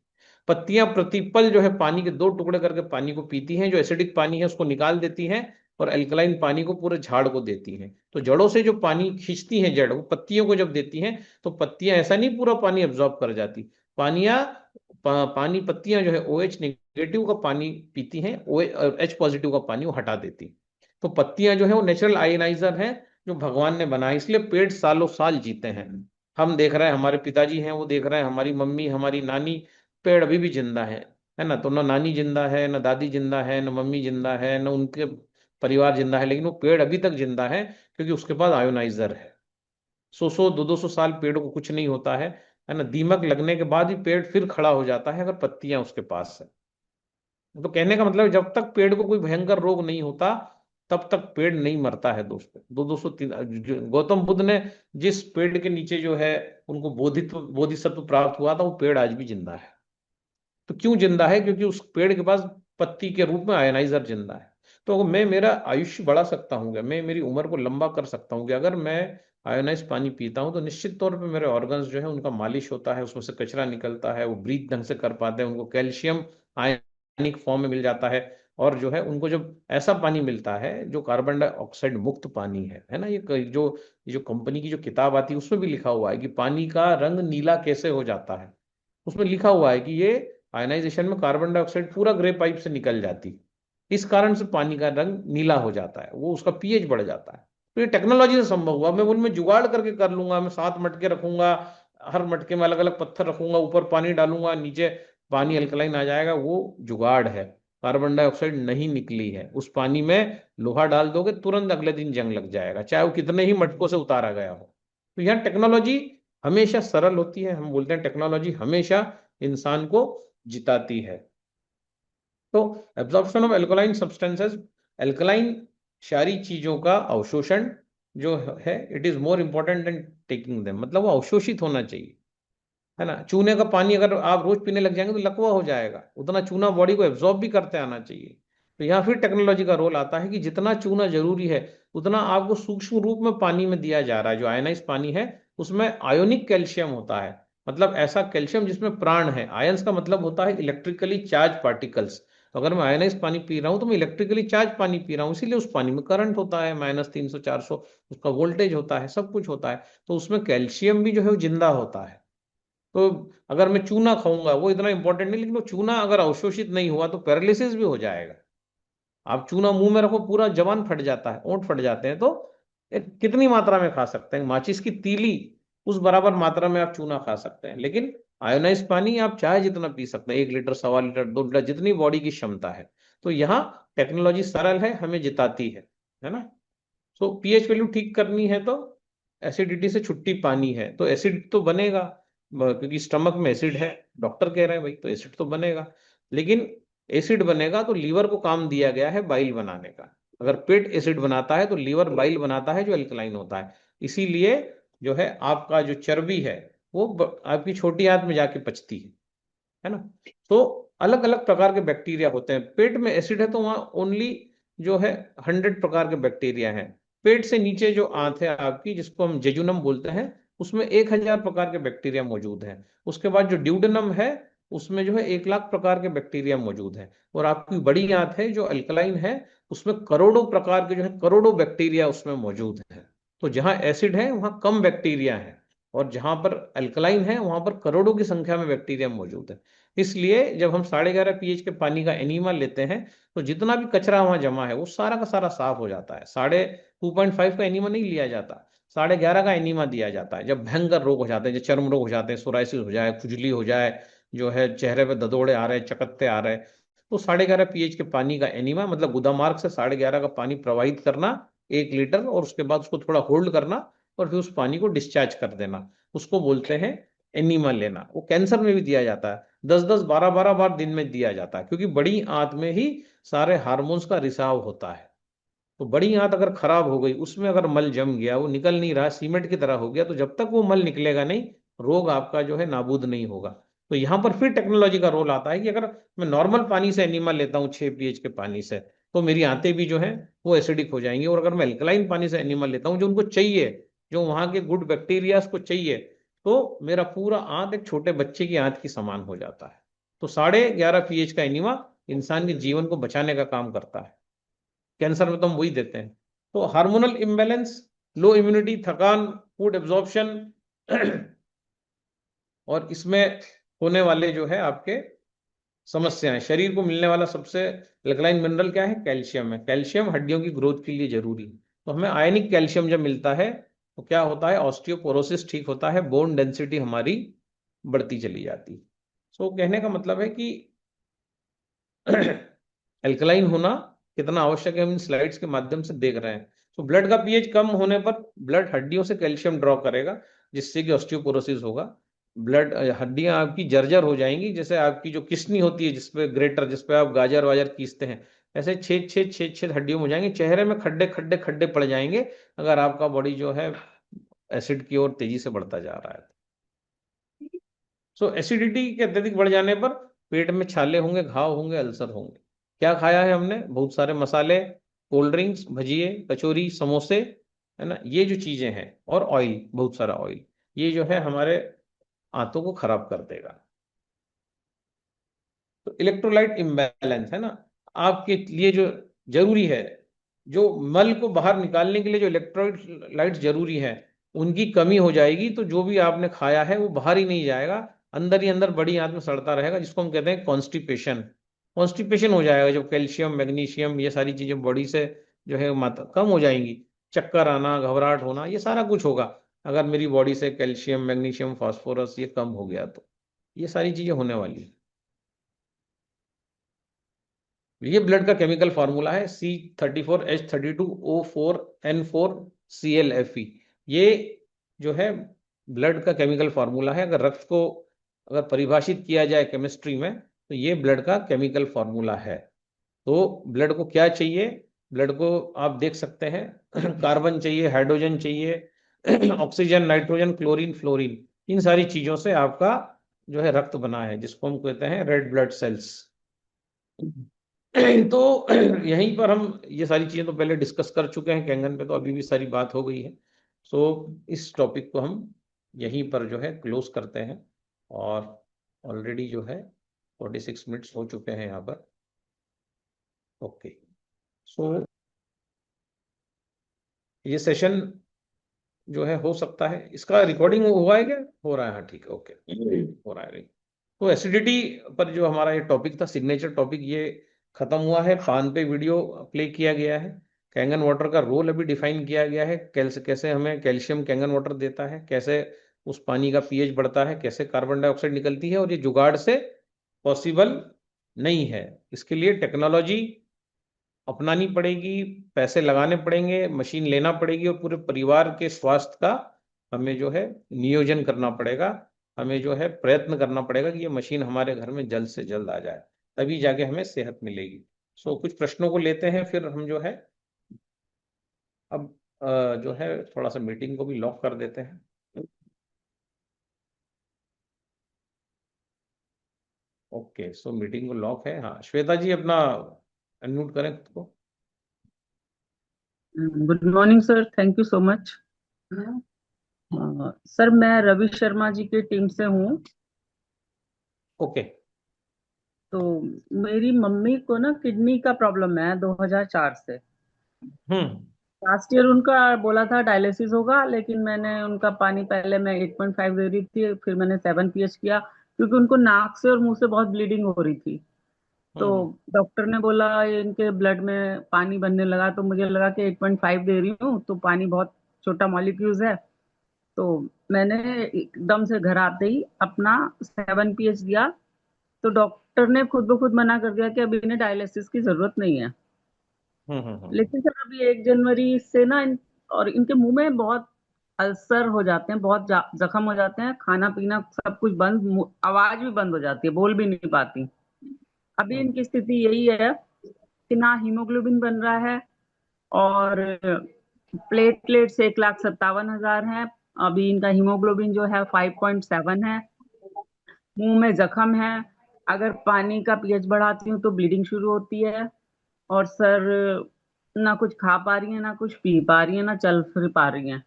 पत्तियां प्रतिपल जो है पानी के दो टुकड़े करके पानी को पीती हैं, जो एसिडिक पानी है उसको निकाल देती हैं और अल्कलाइन पानी को पूरे झाड़ को देती हैं। तो जड़ों से जो पानी खींचती हैं, जड़ वो पत्तियों को जब देती हैं तो पत्तियां ऐसा नहीं पूरा पानी एब्जॉर्ब कर जाती। पानी पत्तियां जो है OH नेगेटिव का पानी पीती हैं, H पॉजिटिव का पानी वो हटा देती। तो पत्तियां जो है वो नेचुरल आयनाइजर हैं जो भगवान ने बनाया, इसलिए पेड़ सालों साल जीते हैं। हम देख रहे हैं, हमारे पिताजी हैं वो देख रहे हैं, हमारी मम्मी, हमारी नानी, पेड़ अभी भी जिंदा है ना। तो ना नानी जिंदा है, ना दादी जिंदा है, ना मम्मी जिंदा है, ना उनके परिवार जिंदा है, लेकिन वो पेड़ अभी तक जिंदा है क्योंकि उसके पास आयोनाइजर है। 100, 100, 200, 200 साल पेड़ को कुछ नहीं होता है ना। दीमक लगने के बाद भी पेड़ फिर खड़ा हो जाता है अगर पत्तियां उसके पास है। तो कहने का मतलब है, जब तक पेड़ को कोई भयंकर रोग नहीं होता तब तक पेड़ नहीं मरता है दोस्तों। 200, 200, 3 गौतम बुद्ध ने जिस पेड़ के नीचे जो है उनको बोधिसत्व प्राप्त हुआ था, वो पेड़ आज भी जिंदा है। तो क्यों जिंदा है? क्योंकि उस पेड़ के पास पत्ती के रूप में आयनाइजर जिंदा है। तो अगर मैं मेरा आयुष्य बढ़ा सकता हूँ, मैं मेरी उम्र को लंबा कर सकता हूँ कि अगर मैं आयोनाइज पानी पीता हूँ, तो निश्चित तौर पे मेरे ऑर्गन्स जो है उनका मालिश होता है, उसमें से कचरा निकलता है, वो ब्रीथ ढंग से कर पाते हैं, उनको कैल्शियम आयनिक फॉर्म में मिल जाता है। और जो है उनको जब ऐसा पानी मिलता है जो कार्बन डाइऑक्साइड मुक्त पानी है ना। ये जो कंपनी की जो किताब आती है उसमें भी लिखा हुआ है कि पानी का रंग नीला कैसे हो जाता है। उसमें लिखा हुआ है कि ये आयनाइजेशन में कार्बन डाइऑक्साइड पूरा ग्रे पाइप से निकल जाती है, इस कारण से पानी का रंग नीला हो जाता है, वो उसका पीएच बढ़ जाता है। तो ये टेक्नोलॉजी से संभव हुआ। मैं उनमें जुगाड़ करके कर लूंगा, मैं 7 मटके रखूंगा, हर मटके में अलग अलग पत्थर रखूंगा, ऊपर पानी डालूंगा, नीचे पानी अल्कलाइन आ जाएगा, वो जुगाड़ है। कार्बन डाइऑक्साइड नहीं निकली है। उस पानी में लोहा डाल दोगे तुरंत अगले दिन जंग लग जाएगा, चाहे वो कितने ही मटकों से उतारा गया हो। तो यहाँ टेक्नोलॉजी हमेशा सरल होती है। हम बोलते हैं टेक्नोलॉजी हमेशा इंसान को जिताती है। तो absorption of alkaline substances, alkaline क्षारी चीजों का अवशोषण जो है, it is more important than taking them, मतलब वो अवशोषित होना चाहिए, है ना। चूने का पानी अगर आप रोज पीने लग जाएंगे तो लकवा हो जाएगा, उतना चूना बॉडी को एब्जॉर्ब भी करते आना चाहिए। तो यहाँ फिर टेक्नोलॉजी का रोल आता है कि जितना चूना जरूरी है उतना आपको सूक्ष्म रूप में पानी में दिया जा रहा है। जो आयनाइज पानी है उसमें आयोनिक कैल्शियम होता है, मतलब ऐसा कैल्शियम जिसमें प्राण है। आयंस का मतलब होता है इलेक्ट्रिकली चार्ज पार्टिकल्स। तो अगर मैं आयनाइज पानी पी रहा हूं तो मैं इलेक्ट्रिकली चार्ज पानी पी रहा हूँ, इसीलिए उस पानी में करंट होता है, -300, 400 उसका वोल्टेज होता है, सब कुछ होता है। तो उसमें कैल्शियम भी जो है वो जिंदा होता है। तो अगर मैं चूना खाऊंगा वो इतना इंपॉर्टेंट नहीं, लेकिन वो चूना अगर अवशोषित नहीं हुआ तो पैरालिसिस भी हो जाएगा। आप चूना मुंह में रखो पूरा जबान फट जाता है, ओंठ फट जाते हैं। तो कितनी मात्रा में खा सकते हैं? माचिस की तीली उस बराबर मात्रा में आप चूना खा सकते हैं। लेकिन आयोनाइज पानी आप चाहे जितना पी सकते हैं, 1 लीटर, 1.25 लीटर, 2 लीटर, जितनी बॉडी की क्षमता है। तो यहाँ टेक्नोलॉजी सरल है, हमें जिताती है ना। तो पीएच वैल्यू ठीक करनी है तो एसिडिटी से छुट्टी पानी है तो एसिड तो बनेगा, क्योंकि स्टमक में एसिड है, डॉक्टर कह रहे हैं भाई, तो एसिड तो बनेगा। लेकिन एसिड बनेगा तो लीवर को काम दिया गया है बाइल बनाने का। अगर पेट एसिड बनाता है तो लीवर बाइल बनाता है जो एल्कलाइन होता है। इसीलिए जो है आपका जो चर्बी है वो आपकी छोटी आंत में जाके पचती है ना। तो अलग अलग प्रकार के बैक्टीरिया होते हैं। पेट में एसिड है तो वहाँ ओनली जो है 100 प्रकार के बैक्टीरिया हैं। पेट से नीचे जो आंत है आपकी, जिसको हम जेजुनम बोलते हैं, उसमें 1000 प्रकार के बैक्टीरिया मौजूद हैं। उसके बाद जो ड्यूडेनम है, उसमें जो है 1 लाख प्रकार के बैक्टीरिया मौजूद हैं। और आपकी बड़ी आंत है जो अल्कलाइन है, उसमें करोड़ों प्रकार के जो है करोड़ों बैक्टीरिया उसमें मौजूद है। तो जहां एसिड है वहां कम बैक्टीरिया है, और जहां पर अल्कलाइन है वहां पर करोड़ों की संख्या में बैक्टीरिया मौजूद है। इसलिए जब हम 11.5 pH के पानी का एनीमा लेते हैं, तो जितना भी कचरा वहां जमा है वो सारा का सारा साफ हो जाता है। 2.5 का एनीमा नहीं लिया जाता, 11.5 का एनीमा दिया जाता है। जब भयंकर रोग हो जाते हैं, जो चर्म रोग हो जाते हैं, सोराइसिस हो जाए, खुजली हो जाए, जो है चेहरे पे ददोड़े आ रहे हैं, चकत्ते आ रहे हैं, तो 11.5 pH के पानी का एनीमा मतलब गुदामार्ग से 11.5 का पानी प्रवाहित करना 1 लीटर, और उसके बाद उसको थोड़ा होल्ड करना, और फिर उस पानी को डिस्चार्ज कर देना, उसको बोलते हैं एनीमा लेना। वो कैंसर में भी दिया जाता है, 10-10 12-12 बार दिन में दिया जाता है, क्योंकि बड़ी आंत में ही सारे हार्मोन्स का रिसाव होता है। तो बड़ी आंत अगर खराब हो गई, उसमें अगर मल जम गया, वो निकल नहीं रहा, सीमेंट की तरह हो गया, तो जब तक वो मल निकलेगा नहीं, रोग आपका जो है नाबूद नहीं होगा। तो यहां पर फिर टेक्नोलॉजी का रोल आता है कि अगर मैं नॉर्मल पानी से एनीमा लेता हूँ 6 pH के पानी से, तो मेरी आंतें भी जो है वो एसिडिक हो जाएंगी। और अगर मैं अल्कलाइन पानी से एनीमा लेता हूँ, जो उनको चाहिए, जो वहां के गुड बैक्टीरिया को चाहिए, तो मेरा पूरा आंत एक छोटे बच्चे की आंत की समान हो जाता है। तो 11.5 pH का एनीमा इंसान के जीवन को बचाने का काम करता है। कैंसर में तो हम वही देते हैं। तो हार्मोनल इम्बैलेंस, लो इम्यूनिटी, थकान, फूड एब्जॉर्प्शन और इसमें होने वाले जो है आपके समस्याएं, शरीर को मिलने वाला सबसे अल्कलाइन मिनरल क्या है? कैल्शियम है। कैल्शियम हड्डियों की ग्रोथ के लिए जरूरी है। तो हमें आयनिक कैल्शियम जब मिलता है तो क्या होता है? ऑस्टियोपोरोसिस ठीक होता है, बोन डेंसिटी हमारी बढ़ती चली जाती है। सो कहने का मतलब है कि अल्कलाइन होना कितना आवश्यक है हम इन स्लाइड्स के माध्यम से देख रहे हैं। तो ब्लड का पीएच कम होने पर ब्लड हड्डियों से कैल्शियम ड्रॉ करेगा, जिससे कि ऑस्टियोपोरोसिस होगा। ब्लड हड्डियां आपकी जर्जर हो जाएंगी, जैसे आपकी जो किस्नी होती है जिसपे ग्रेटर, जिसपे आप गाजर वाजर कीसते हैं, ऐसे छेद छेद छेद छेद हड्डियों में हो जाएंगे। चेहरे में खड्डे खड्डे खड्डे पड़ जाएंगे अगर आपका बॉडी जो है एसिड की ओर तेजी से बढ़ता जा रहा है। सो एसिडिटी के अत्यधिक बढ़ जाने पर पेट में छाले होंगे, घाव होंगे, अल्सर होंगे। क्या खाया है हमने? बहुत सारे मसाले, कोल्ड ड्रिंक्स, भजिए, कचौरी, समोसे, है ना, ये जो चीजें हैं, और ऑयल, बहुत सारा ऑयल, ये जो है हमारे आंतों को खराब कर देगा। तो इलेक्ट्रोलाइट इम्बैलेंस है ना, आपके लिए जो जरूरी है, जो मल को बाहर निकालने के लिए जो इलेक्ट्रोलाइट जरूरी है, उनकी कमी हो जाएगी तो जो भी आपने खाया है वो बाहर ही नहीं जाएगा, अंदर ही अंदर बड़ी आंत में सड़ता रहेगा, जिसको हम कहते हैं कॉन्स्टिपेशन। कॉन्स्टिपेशन हो जाएगा जब कैल्शियम, मैग्नीशियम, ये सारी चीजें बॉडी से जो है मात्रा कम हो जाएंगी। चक्कर आना, घबराहट होना, ये सारा कुछ होगा अगर मेरी बॉडी से कैल्शियम, मैग्नीशियम, फास्फोरस ये कम हो गया तो। ये सारी चीजें होने वाली है। ये ब्लड का केमिकल फार्मूला है C34H32O4N4Cl Fe। ये जो है ब्लड का केमिकल फार्मूला है। अगर रक्त को अगर परिभाषित किया जाए केमिस्ट्री में, तो ये ब्लड का केमिकल फार्मूला है। तो ब्लड को क्या चाहिए? ब्लड को आप देख सकते हैं कार्बन चाहिए, हाइड्रोजन चाहिए, ऑक्सीजन, नाइट्रोजन, क्लोरीन, फ्लोरीन, इन सारी चीजों से आपका जो है रक्त बना है, जिसको हम कहते हैं रेड ब्लड सेल्स। तो यहीं पर हम ये सारी चीजें तो पहले डिस्कस कर चुके हैं कैंगन पे, तो अभी भी सारी बात हो गई है। सो इस टॉपिक को हम यहीं पर जो है क्लोज करते हैं। और ऑलरेडी जो है 46 मिनट्स हो चुके हैं यहाँ पर। ओके, सो ये सेशन जो है हो सकता है इसका रिकॉर्डिंग हुआ है क्या? हो रहा है, हाँ ठीक है, ओके, हो रहा है। तो एसिडिटी पर जो हमारा ये टॉपिक था, सिग्नेचर टॉपिक, ये खत्म हुआ है। पान पे वीडियो प्ले किया गया है। कैंगन वाटर का रोल अभी डिफाइन किया गया है, कैसे कैसे हमें कैल्शियम कैंगन वाटर देता है, कैसे उस पानी का पीएच बढ़ता है, कैसे कार्बन डाइऑक्साइड निकलती है, और ये जुगाड़ से पॉसिबल नहीं है। इसके लिए टेक्नोलॉजी अपनानी पड़ेगी, पैसे लगाने पड़ेंगे, मशीन लेना पड़ेगी, और पूरे परिवार के स्वास्थ्य का हमें जो है नियोजन करना पड़ेगा। हमें जो है प्रयत्न करना पड़ेगा कि ये मशीन हमारे घर में जल्द से जल्द आ जाए, तभी जाके हमें सेहत मिलेगी। सो कुछ प्रश्नों को लेते हैं, फिर हम जो है अब जो है थोड़ा सा मीटिंग को भी लॉक कर देते हैं। ओके, सो मीटिंग को लॉक है। हाँ, श्वेता जी अपना अनम्यूट करें खुद को। Good morning sir, thank you so much. Sir मैं रवि शर्मा जी की टीम से हूँ। ओके। तो मेरी मम्मी को ना किडनी का प्रॉब्लम है 2004 से। हम्म। लास्ट ईयर उनका बोला था डायलिसिस होगा, लेकिन मैंने उनका पानी पहले मैं 8.5 दे रही थी, फिर मैंने 7 पीएच किया, क्योंकि उनको नाक से और मुंह से बहुत ब्लीडिंग हो रही थी। तो हम्म। डॉक्टर ने बोला ये इनके ब्लड में पानी बनने लगा, तो मुझे लगा कि 8.5 दे रही हूँ तो पानी बहुत छोटा मॉलिक्यूल्स है। तो मैंने एकदम से घर आते ही अपना 7 पीएच दिया। तो डॉक्टर ने खुद ब खुद मना कर दिया कि अभी इन्हें डायलिसिस की जरूरत नहीं है। लेकिन सर अभी 1 जनवरी से ना और इनके मुंह में बहुत अल्सर हो जाते हैं, बहुत जख्म हो जाते हैं, खाना पीना सब कुछ बंद, आवाज भी बंद हो जाती है, बोल भी नहीं पाती। अभी हम्म। इनकी स्थिति यही है कि ना हीमोग्लोबिन बन रहा है, और प्लेटलेट्स 1,57,000 है। अभी इनका हीमोग्लोबिन जो है 5.7 है। मुंह में जख्म है, अगर पानी का पीएच बढ़ाती हूँ तो ब्लीडिंग शुरू होती है। और सर ना कुछ खा पा रही है, ना कुछ पी पा रही है, ना चल फिर पा रही है,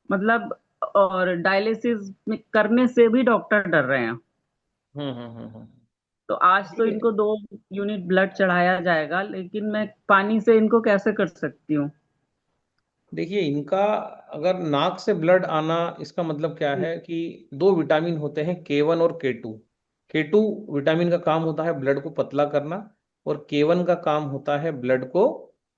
मतलब। और डायलिसिस करने से भी डॉक्टर डर रहे हैं। हम्म। तो आज तो इनको 2 यूनिट ब्लड चढ़ाया जाएगा, लेकिन मैं पानी से इनको कैसे कर सकती हूँ? देखिए, इनका अगर नाक से ब्लड आना, इसका मतलब क्या है कि दो विटामिन होते हैं, K1 और K2। K2 विटामिन का काम होता है ब्लड को पतला करना, और K1 का काम होता है ब्लड को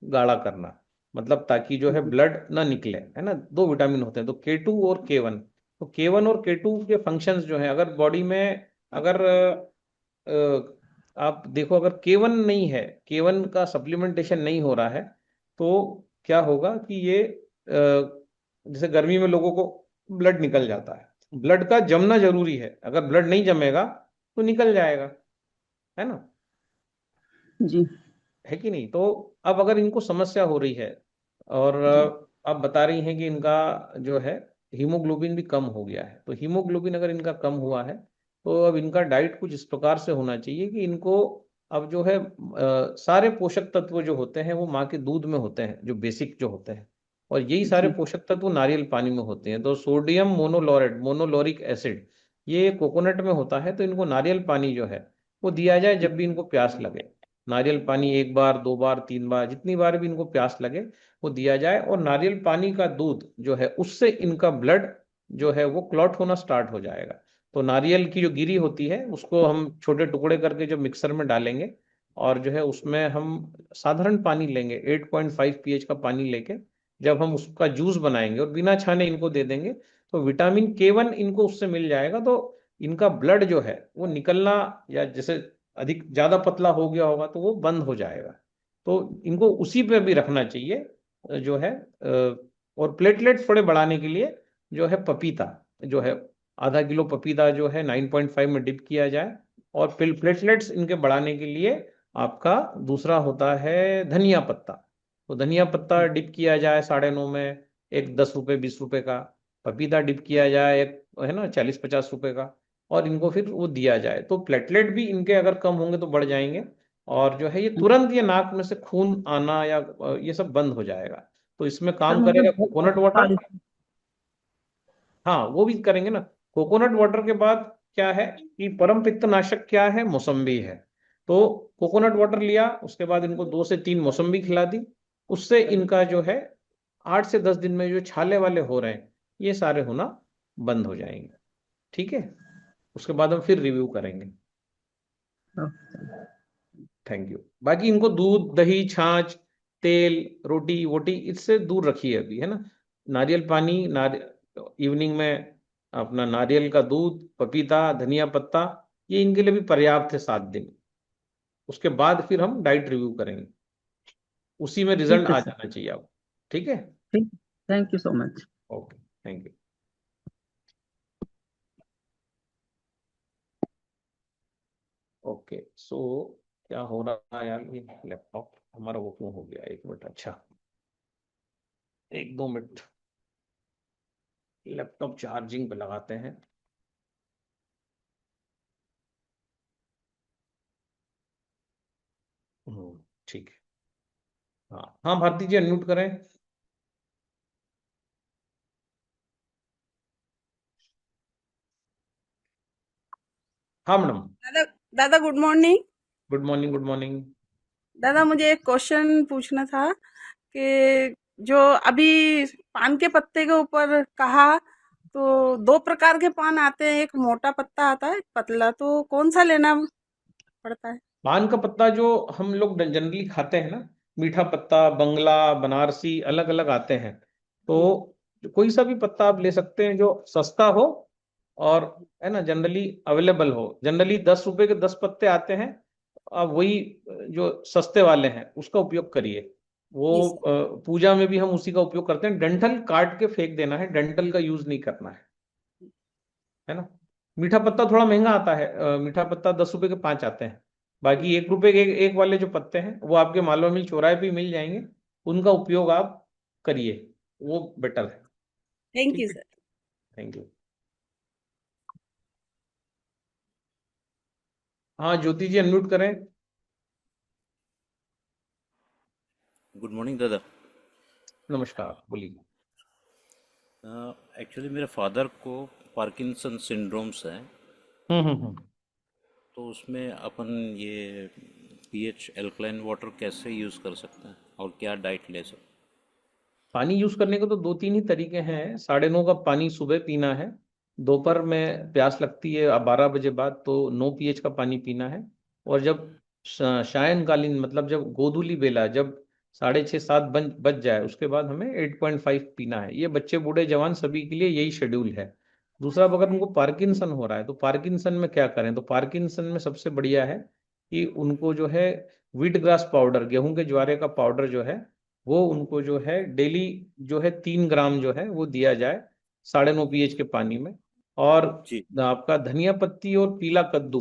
गाढ़ा करना, मतलब ताकि जो है ब्लड ना निकले, है ना। दो विटामिन होते हैं, तो K2 और K1। तो K1 और K2 के फंक्शंस जो है, अगर बॉडी में अगर आप देखो, अगर K1 नहीं है, K1 का सप्लीमेंटेशन नहीं हो रहा है, तो क्या होगा कि ये जैसे गर्मी में लोगों को ब्लड निकल जाता है। ब्लड का जमना जरूरी है, अगर ब्लड नहीं जमेगा तो निकल जाएगा, है ना। जी है कि नहीं। तो अब अगर इनको समस्या हो रही है, और जी आप बता रही हैं कि इनका जो है हीमोग्लोबिन भी कम हो गया है, तो हीमोग्लोबिन अगर इनका कम हुआ है, तो अब इनका डाइट कुछ इस प्रकार से होना चाहिए कि इनको अब जो है सारे पोषक तत्व जो होते हैं वो माँ के दूध में होते हैं, जो बेसिक जो होते हैं, और यही सारे जी पोषक तत्व नारियल पानी में होते हैं। तो सोडियम मोनोलोरेट, मोनोलोरिक एसिड, ये कोकोनट में होता है। तो इनको नारियल पानी जो है वो दिया जाए जब भी इनको प्यास लगे। नारियल पानी 1 बार, 2 बार, 3 बार, जितनी बार भी इनको प्यास लगे वो दिया जाए। और नारियल पानी का दूध जो है, उससे इनका ब्लड जो है वो क्लॉट होना स्टार्ट हो जाएगा। तो नारियल की जो गिरी होती है उसको हम छोटे टुकड़े करके जो मिक्सर में डालेंगे, और जो है उसमें हम साधारण पानी लेंगे, 8.5 पीएच का पानी लेके जब हम उसका जूस बनाएंगे और बिना छाने इनको दे देंगे, तो विटामिन K1 इनको उससे मिल जाएगा। तो इनका ब्लड जो है वो निकलना, या जैसे अधिक ज्यादा पतला हो गया होगा तो वो बंद हो जाएगा। तो इनको उसी पे भी रखना चाहिए जो है। और प्लेटलेट थोड़े बढ़ाने के लिए जो है पपीता जो है, आधा किलो पपीता जो है 9.5 में डिप किया जाए। और प्लेटलेट्स इनके बढ़ाने के लिए आपका दूसरा होता है धनिया पत्ता। तो धनिया पत्ता डिप किया जाए 9.5 में, एक 10 रुपए 20 रुपए का। पपीता डिप किया जाए एक, है ना, 40-50 रुपए का। और इनको फिर वो दिया जाए, तो प्लेटलेट भी इनके अगर कम होंगे तो बढ़ जाएंगे। और जो है ये तुरंत ये नाक में से खून आना या ये सब बंद हो जाएगा। तो इसमें सर काम मुझे करेगा बहुत कोकोनट वाटर। हाँ, वो भी करेंगे ना। कोकोनट वाटर के बाद क्या है कि परम पित्तनाशक क्या है, मौसम्बी है। तो कोकोनट वाटर लिया, उसके बाद इनको 2 से 3 मौसम्बी खिला दी। उससे इनका जो है 8 से 10 दिन में जो छाले वाले हो रहे हैं ये सारे होना बंद हो जाएंगे। ठीक है, उसके बाद हम फिर रिव्यू करेंगे। Thank you. बाकी इनको दूध, दही, छाछ, तेल, रोटी वोटी इससे दूर रखिए अभी, है ना। नारियल पानी, इवनिंग में अपना नारियल का दूध, पपीता, धनिया पत्ता, ये इनके लिए भी पर्याप्त है 7 दिन। उसके बाद फिर हम डाइट रिव्यू करेंगे, उसी में रिजल्ट ठीक है आ सर। जाना चाहिए आपको। ठीक है। ठीक, thank you so much. Okay, thank you. Okay, so क्या हो रहा है यार, ये लैपटॉप हमारा वो क्यों हो गया, 1 मिनट। अच्छा, 1-2 मिनट, लैपटॉप चार्जिंग पे लगाते हैं। ठीक है। हाँ हाँ, भारती जी अनम्यूट करें। हाँ मैडम। दादा दादा good morning. Good morning, good morning. दादा मुझे एक क्वेश्चन पूछना था कि जो अभी पान के पत्ते के ऊपर कहा, तो दो प्रकार के पान आते हैं, एक मोटा पत्ता आता है, एक पतला, तो कौन सा लेना पड़ता है? पान का पत्ता जो हम लोग जनरली खाते हैं ना, मीठा पत्ता, बंगला, बनारसी, अलग अलग आते हैं। तो जी कोई सा भी पत्ता आप ले सकते हैं जो सस्ता हो और है ना, जनरली अवेलेबल हो। जनरली 10 रुपए के 10 पत्ते आते हैं। आप वही जो सस्ते वाले हैं उसका उपयोग करिए। वो जी सर। पूजा में भी हम उसी का उपयोग करते हैं। डंठल काट के फेंक देना है, डंठल का यूज नहीं करना है ना। मीठा पत्ता थोड़ा महंगा आता है। मीठा पत्ता 10 रुपए के 5 आते हैं। बाकी 1 रुपए के एक वाले जो पत्ते हैं वो आपके मालवा मिल चौराहे पे मिल जाएंगे। उनका उपयोग आप करिए, वो बेटर है। थैंक ठीक यू है, सर। Thank you. हाँ ज्योति जी अनम्यूट करें। गुड मॉर्निंग दादा। नमस्कार, बोलिए। एक्चुअली मेरे फादर को पार्किंसन सिंड्रोम्स है, हम्म। तो उसमें अपन ये पीएच एल्कलाइन वाटर कैसे यूज़ कर सकते हैं और क्या डाइट ले सकते हैं? पानी यूज करने के तो 2-3 ही तरीके हैं। 9:30 कप पानी सुबह पीना है। दोपहर में प्यास लगती है 12 बजे बाद, तो 9 pH का पानी पीना है। और जब सायंकालीन, मतलब जब गोधूली बेला, जब 6:30-7 बज जाए, उसके बाद हमें 8.5 पीना है। ये बच्चे बूढ़े जवान सभी के लिए यही शेड्यूल है। दूसरा, अगर उनको पार्किंसन हो रहा है तो पार्किंसन में क्या करें, तो पार्किंसन में सबसे बढ़िया है कि उनको जो है व्हीट ग्रास पाउडर, गेहूं के ज्वारे का पाउडर जो है, वो उनको जो है डेली जो है 3 ग्राम जो है वो दिया जाए 9.5 pH के पानी में। और जी आपका धनिया पत्ती और पीला कद्दू,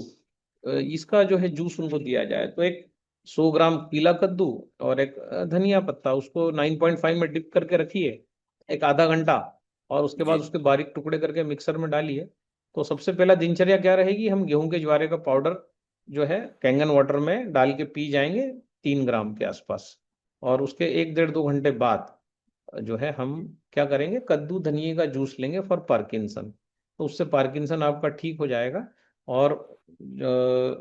इसका जो है जूस उनको दिया जाए। तो एक 100 ग्राम पीला कद्दू और एक धनिया पत्ता, उसको 9.5 में डिप करके रखिए एक आधा घंटा। और उसके बाद जी उसके बारीक टुकड़े करके मिक्सर में डालिए। तो सबसे पहला दिनचर्या क्या रहेगी, हम गेहूं के ज्वारे का पाउडर जो है कैंगन वाटर में डाल के पी जाएंगे 3 ग्राम के आसपास। और उसके 1-1.5 घंटे बाद जो है हम क्या करेंगे, कद्दू धनिए का जूस लेंगे फॉर पार्किंसन। तो उससे पार्किंसन आपका ठीक हो जाएगा। और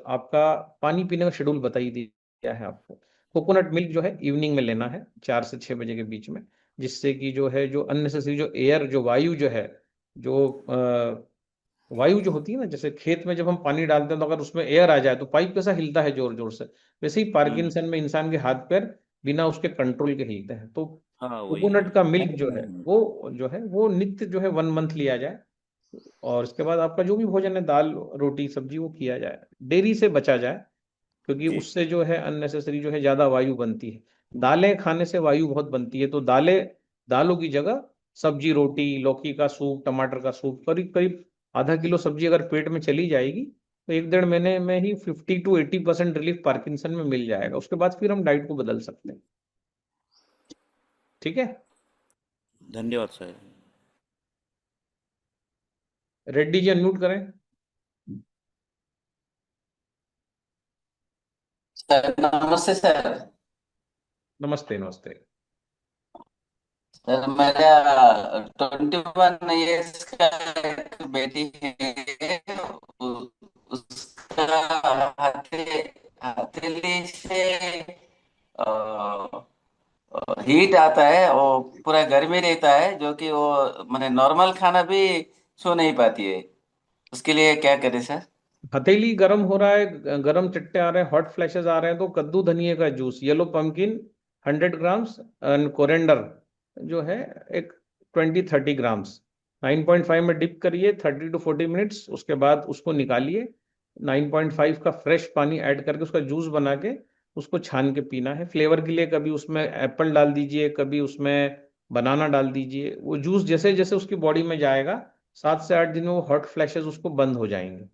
आपका पानी पीने का शेड्यूल बता ही दिया है आपको। कोकोनट मिल्क जो है इवनिंग में लेना है 4 से 6 बजे के बीच में, जिससे कि जो है जो अननेसेसरी जो एयर, जो वायु जो है, जो वायु जो होती है ना, जैसे खेत में जब हम पानी डालते हैं तो अगर उसमें एयर आ जाए तो पाइप कैसा हिलता है जोर जोर से, वैसे ही हम्म पार्किंसन में इंसान के हाथ पैर बिना उसके कंट्रोल के हिलते हैं। तो हाँ वही कोकोनट का मिल्क जो है हम्म, वो जो है वो नित्य जो है 1 मंथ लिया जाए। और इसके बाद आपका जो भी भोजन है, दाल रोटी सब्जी, वो किया जाए। डेयरी से बचा जाए, क्योंकि जी उससे जो है अननेसेसरी जो है ज्यादा वायु बनती है। दालें खाने से वायु बहुत बनती है, तो दालों की जगह सब्जी, रोटी, लौकी का सूप, टमाटर का सूप, करीब करीब आधा किलो सब्जी अगर पेट में चली जाएगी तो 1-1.5 महीने में ही 50 to 80% रिलीफ पार्किंसन में मिल जाएगा। उसके बाद फिर हम डाइट को बदल सकते हैं। ठीक है। धन्यवाद सर। रेड्डी जी अनम्यूट करें। सर नमस्ते सर। नमस्ते, नमस्ते। सर मेरा 21 ईयर्स का एक बेटी है। उ- उसका हथे हथेली से हीट आता है, वो पूरा गर्मी रहता है, जो कि वो मैंने नॉर्मल खाना भी छू नहीं पाती है। उसके लिए क्या करें सर? हथेली गर्म हो रहा है, गर्म चट्टे आ रहे हैं, हॉट फ्लैशेस आ रहे हैं, तो कद्दू धनिए का juice, yellow pumpkin 100 grams, and coriander जो है एक 20-30 ग्राम्स, 9.5 में डिप करिए 30 to 40 मिनट्स। उसके बाद उसको निकालिए, 9.5 का फ्रेश पानी ऐड करके उसका जूस बना के उसको छान के पीना है। फ्लेवर के लिए कभी उसमें एप्पल डाल दीजिए, कभी उसमें बनाना डाल दीजिए। वो जूस जैसे जैसे उसकी बॉडी में जाएगा, 7 से 8 दिन में वो हॉट फ्लैशेस उसको बंद हो जाएंगे।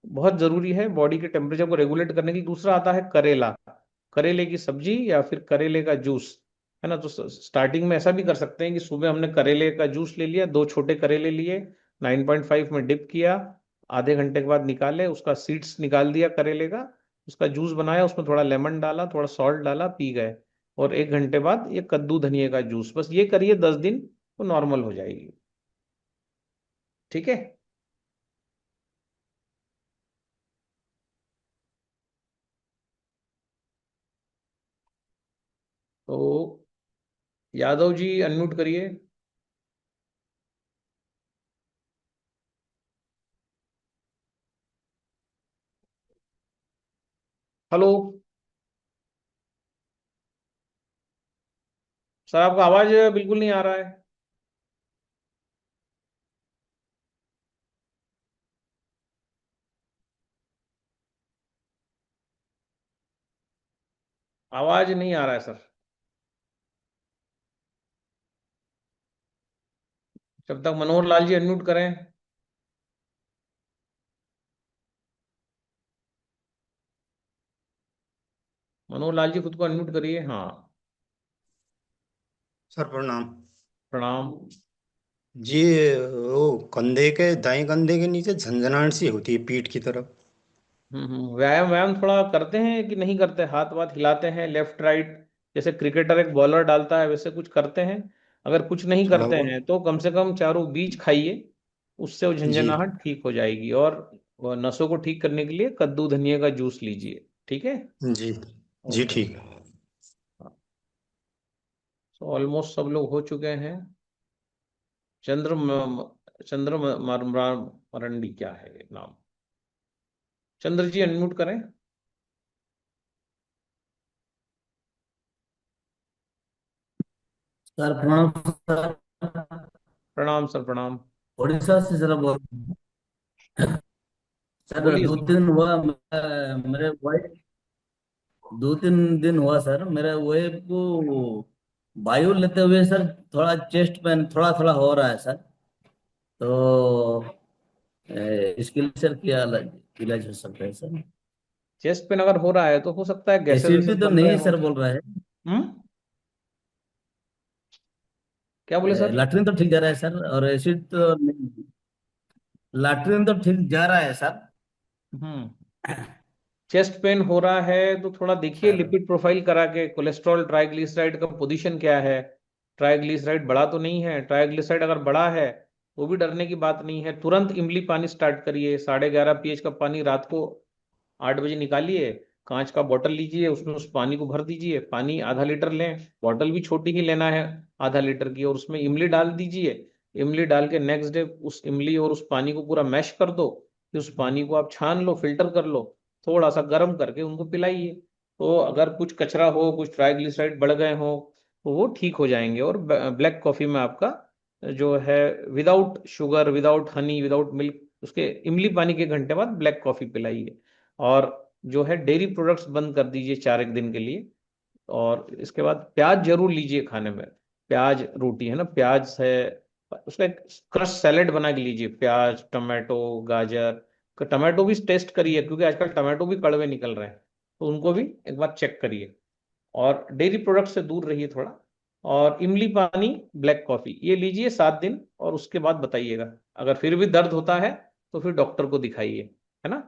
बहुत जरूरी है बॉडी के टेम्परेचर को रेगुलेट करने के लिए। दूसरा आता है करेला, करेले की सब्जी या फिर करेले का जूस, है ना। तो स्टार्टिंग में ऐसा भी कर सकते हैं कि सुबह हमने करेले का जूस ले लिया, 2 छोटे करेले लिए, 9.5 में डिप किया, आधे घंटे के बाद निकाले, उसका सीड्स निकाल दिया करेले का, उसका जूस बनाया, उसमें थोड़ा लेमन डाला, थोड़ा सॉल्ट डाला, पी गए। और 1 घंटे बाद ये कद्दू धनिए का जूस, बस ये करिए 10 दिन, तो नॉर्मल हो जाएगी। ठीक है। तो यादव जी अनम्यूट करिए। हेलो सर, आपका आवाज बिल्कुल नहीं आ रहा है। आवाज नहीं आ रहा है सर। जब तक मनोहर लाल जी अनम्यूट करें। मनोहर लाल जी खुद को अनम्यूट करिए। हाँ। सर प्रणाम प्रणाम। जी। वो कंधे के दाएं कंधे के नीचे झंझनाहट सी होती है पीठ की तरफ। व्यायाम व्यायाम थोड़ा करते हैं कि नहीं करते? हाथ वाथ हिलाते हैं लेफ्ट राइट, जैसे क्रिकेटर एक बॉलर डालता है वैसे कुछ करते हैं? अगर कुछ नहीं थोड़ा करते बहुत। हैं तो कम से कम चारों बीज खाइए, उससे वो जी झंझनाहट ठीक हो जाएगी। और वो नसों को ठीक करने के लिए कद्दू धनिया का जूस लीजिए। ठीक है। जी जी ओके। ठीक है। तो ऑलमोस्ट सब लोग हो चुके हैं। चंद्र चंद्र मरंडी, क्या है ये नाम? चंद्र जी अनम्यूट करें। सर प्रणाम सर। प्रणाम सर, प्रणाम। उड़ीसा से सर बोल। सर बोलिए दो सर। तीन हुआ मेरे वाइफ, 2-3 दिन हुआ सर मेरे वाइफ को वायु लेते हुए सर थोड़ा चेस्ट पेन थोड़ा थोड़ा हो रहा है सर। तो इसके लिए सर क्या इलाज हो सकता है सर? चेस्ट पेन अगर हो रहा है तो हो सकता है गैसेस एसिडिटी वैसेस तो बन रहे नहीं हो। सर बोल रहा है। हम्म। क्या बोले सर? लैट्रिन तो ठीक जा रहा है सर और एसिड तो नहीं। लैट्रिन तो ठीक जा रहा है सर। हम्म। चेस्ट पेन हो रहा है तो थोड़ा देखिए सर लिपिड प्रोफाइल करा के, कोलेस्ट्रॉल ट्राइग्लिसराइड का पोजीशन क्या है। ट्राइग्लिसराइड बढ़ा तो नहीं है? ट्राइग्लिसराइड अगर बढ़ा है तो भी डरने की बात नहीं है। तुरंत इमली पानी स्टार्ट करिए, 11.5 pH का पानी रात को 8 बजे निकालिए, कांच का बोतल लीजिए, उसमें उस पानी को भर दीजिए। पानी आधा लीटर लें, बोतल भी छोटी ही लेना है, आधा लीटर की, और उसमें इमली डाल दीजिए। इमली डाल के नेक्स्ट डे उस इमली और उस पानी को पूरा मैश कर दो, फिर उस पानी को आप छान लो, फिल्टर कर लो, थोड़ा सा गर्म करके उनको पिलाइए। तो अगर कुछ कचरा हो, कुछ ट्राइग्लिसराइड बढ़ गए हो, तो वो ठीक हो जाएंगे। और ब्लैक कॉफी में आपका जो है, without sugar, without Honey, without milk, उसके इमली पानी के घंटे बाद ब्लैक कॉफी पिलाइए। और जो है डेयरी प्रोडक्ट्स बंद कर दीजिए 4 एक दिन के लिए। और इसके बाद प्याज जरूर लीजिए खाने में। प्याज रोटी है ना, प्याज है, उसका एक क्रश सैलेड बना के लीजिए, प्याज टमाटो गाजर। टमाटो भी टेस्ट करिए, क्योंकि आजकल टमाटो भी कड़वे निकल रहे हैं, तो उनको भी एक बार चेक करिए। और डेयरी प्रोडक्ट से दूर रहिए थोड़ा। और इमली पानी, ब्लैक कॉफी, ये लीजिए 7 दिन, और उसके बाद बताइएगा। अगर फिर भी दर्द होता है तो फिर डॉक्टर को दिखाइए, है ना।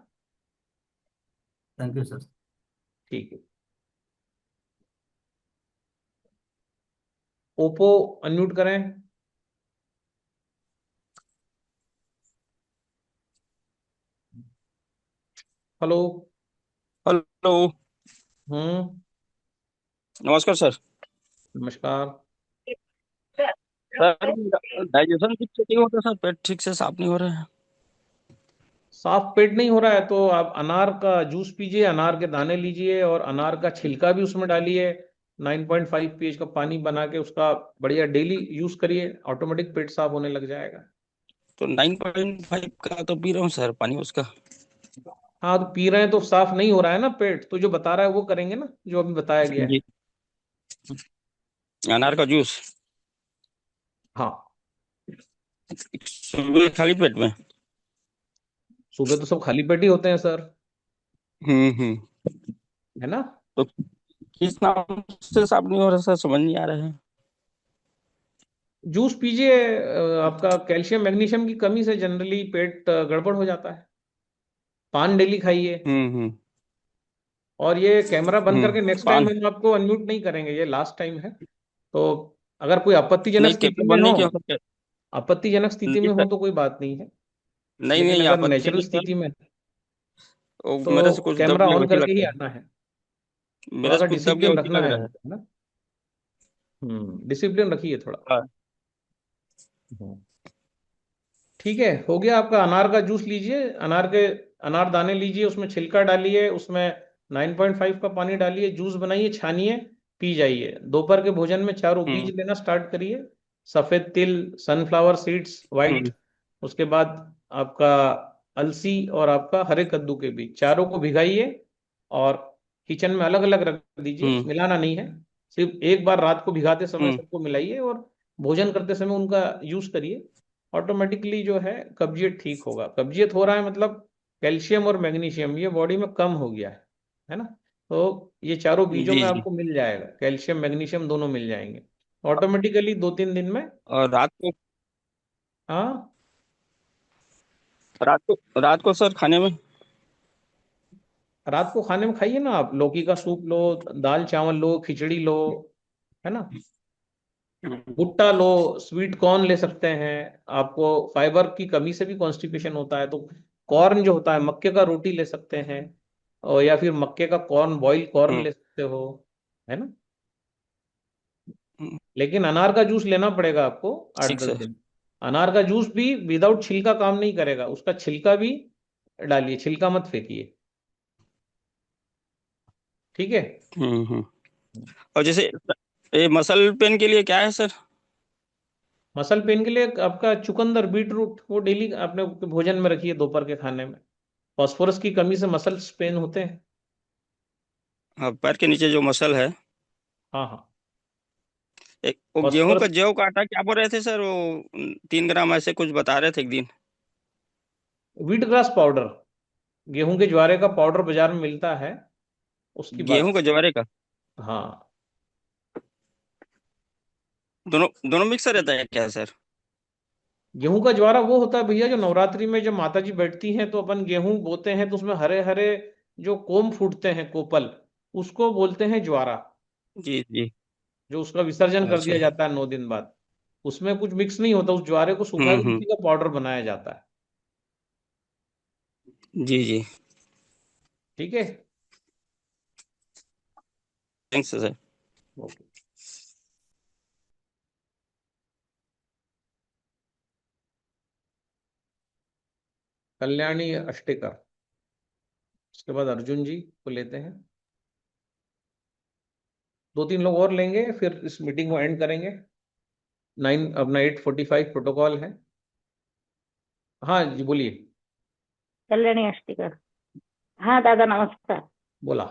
Thank you sir. ठीक है। ओप्पो अनम्यूट करें। हेलो। हेलो। हम्म। नमस्कार सर। नमस्कार। सर डाइजेशन ठीक से नहीं होता सर, पेट ठीक से साफ नहीं हो रहा है। साफ पेट नहीं हो रहा है तो आप अनार का जूस पीजिए, अनार के दाने लीजिए, और अनार का छिलका भी उसमें डालिए। 9.5 pH का पानी बना के उसका बढ़िया डेली यूज करिए, ऑटोमेटिक पेट साफ होने लग जाएगा। तो 9.5 का तो पी रहा हूँ सर पानी उसका। हाँ, तो पी रहे हैं तो साफ नहीं हो रहा है ना पेट, तो जो बता रहा है वो करेंगे ना, जो अभी बताया गया जी। है। अनार का जूस हाँ। सुबह खाली पेट में। सुबह तो सब खाली पेट ही होते हैं सर, हम्म। है ना। तो किस नाम से साफ नहीं हो रहा सर, समझ नहीं आ रहा है। जूस पीजिए। आपका कैल्शियम मैग्नीशियम की कमी से जनरली पेट गड़बड़ हो जाता है। पान डेली खाइए। हम्म। और ये कैमरा बंद करके नेक्स्ट टाइम पान हम आपको अनम्यूट नहीं करेंगे, ये लास्ट टाइम है। तो अगर कोई आपत्तिजनक नहीं, स्थिति कैमरा में बंद हो, नहीं किया सर। आपत्तिजनक स्थिति में नहीं हो सर, तो कोई बात नहीं है, नहीं लेकिन नहीं, अगर आपत्ति नेचुरल नहीं सर। स्थिति में वो मेरे से तो कुछ कैमरा दबने ऑन वैसी करके ही लगता आना है। है, थोड़ा मेरे सा से कुछ दबने डिसिप्लिन वैसी रखना लग है रहा है। हमको, है ना। डिसिप्लिन रखिए थोड़ा। हाँ। हम्म, ठीक है, हो गया आपका। अनार का जूस लीजिए, अनार दाने लीजिए, उसमें छिलका डालिए, उसमें 9.5 का पानी डालिए, जूस बनाइए, छानिए, पी जाइए। दोपहर के भोजन में चारों बीज हम्म लेना स्टार्ट करिए, सफेद तिल, सनफ्लावर सीड्स वाइट, हम्म उसके बाद आपका अलसी और आपका हरे कद्दू के बीज, चारों को भिगाइए और किचन में अलग अलग रख दीजिए, हम्म मिलाना नहीं है। सिर्फ एक बार रात को भिगाते समय हम्म सबको मिलाइए और भोजन करते समय उनका यूज करिए। ऑटोमेटिकली जो है कब्जियत ठीक होगा। कब्जियत हो रहा है मतलब कैल्शियम और मैग्नीशियम ये बॉडी में कम हो गया है ना। तो ये चारों बीजों जी में जी। आपको मिल जाएगा, कैल्शियम मैग्नीशियम दोनों मिल जाएंगे ऑटोमेटिकली 2-3 दिन में। और हाँ, रात को सर खाने में। रात को खाने में खाइए ना आप, लौकी का सूप लो, दाल चावल लो, खिचड़ी लो, है ना। भुट्टा लो, स्वीट कॉर्न ले सकते हैं। आपको फाइबर की कमी से भी कॉन्स्टिपेशन होता है, तो कॉर्न जो होता है मक्के का रोटी ले सकते हैं, और या फिर मक्के का कॉर्न, बॉइल कॉर्न हम्म ले सकते हो, है ना। हम्म, लेकिन अनार का जूस लेना पड़ेगा आपको आठ ठीक दस सर। दिन अनार का जूस भी विदाउट छिलका काम नहीं करेगा, उसका छिलका भी डालिए, छिलका मत फेंकिए, ठीक है। हम्म। और जैसे ये मसल पेन के लिए क्या है सर? मसल पेन के लिए आपका चुकंदर, बीट रूट, वो डेली अपने भोजन में रखिए दोपहर के खाने में। फास्फोरस की कमी से मसल पेन होते हैं। हाँ, पैर के नीचे जो मसल है। हाँ हाँ, एक वो गेहूं का फास्फोरस, जौ का आटा क्या बोल रहे थे सर, वो 3 ग्राम ऐसे कुछ बता रहे थे एक दिन। व्हीट ग्रास पाउडर, गेहूं के ज्वारे का पाउडर बाजार में मिलता है, उसकी बात। गेहूं का ज्वारे का हाँ, दोनों दोनों मिक्स रहता है क्या सर? गेहूं का ज्वारा वो होता है भैया, जो नवरात्रि में जब माता जी बैठती हैं तो अपन गेहूं बोते हैं, तो उसमें हरे हरे जो कोम फूटते हैं, कोपल, उसको बोलते हैं ज्वारा। जी जी। जो उसका विसर्जन कर दिया अच्छा। जाता है 9 दिन बाद, उसमें कुछ मिक्स नहीं होता, उस ज्वारे को सुखा के हम्म। उसी का पाउडर बनाया जाता है, जी जी। ठीक है। Thanks sir. Okay. Kalyani Ashtekar, उसके बाद अर्जुन जी को लेते हैं, 2-3 लोग और लेंगे, फिर इस मीटिंग को एंड करेंगे। अपना 8:45 प्रोटोकॉल है। हाँ जी, बोलिए। कल्याणी अष्टीकर. हा दादा नमस्कार. बोला।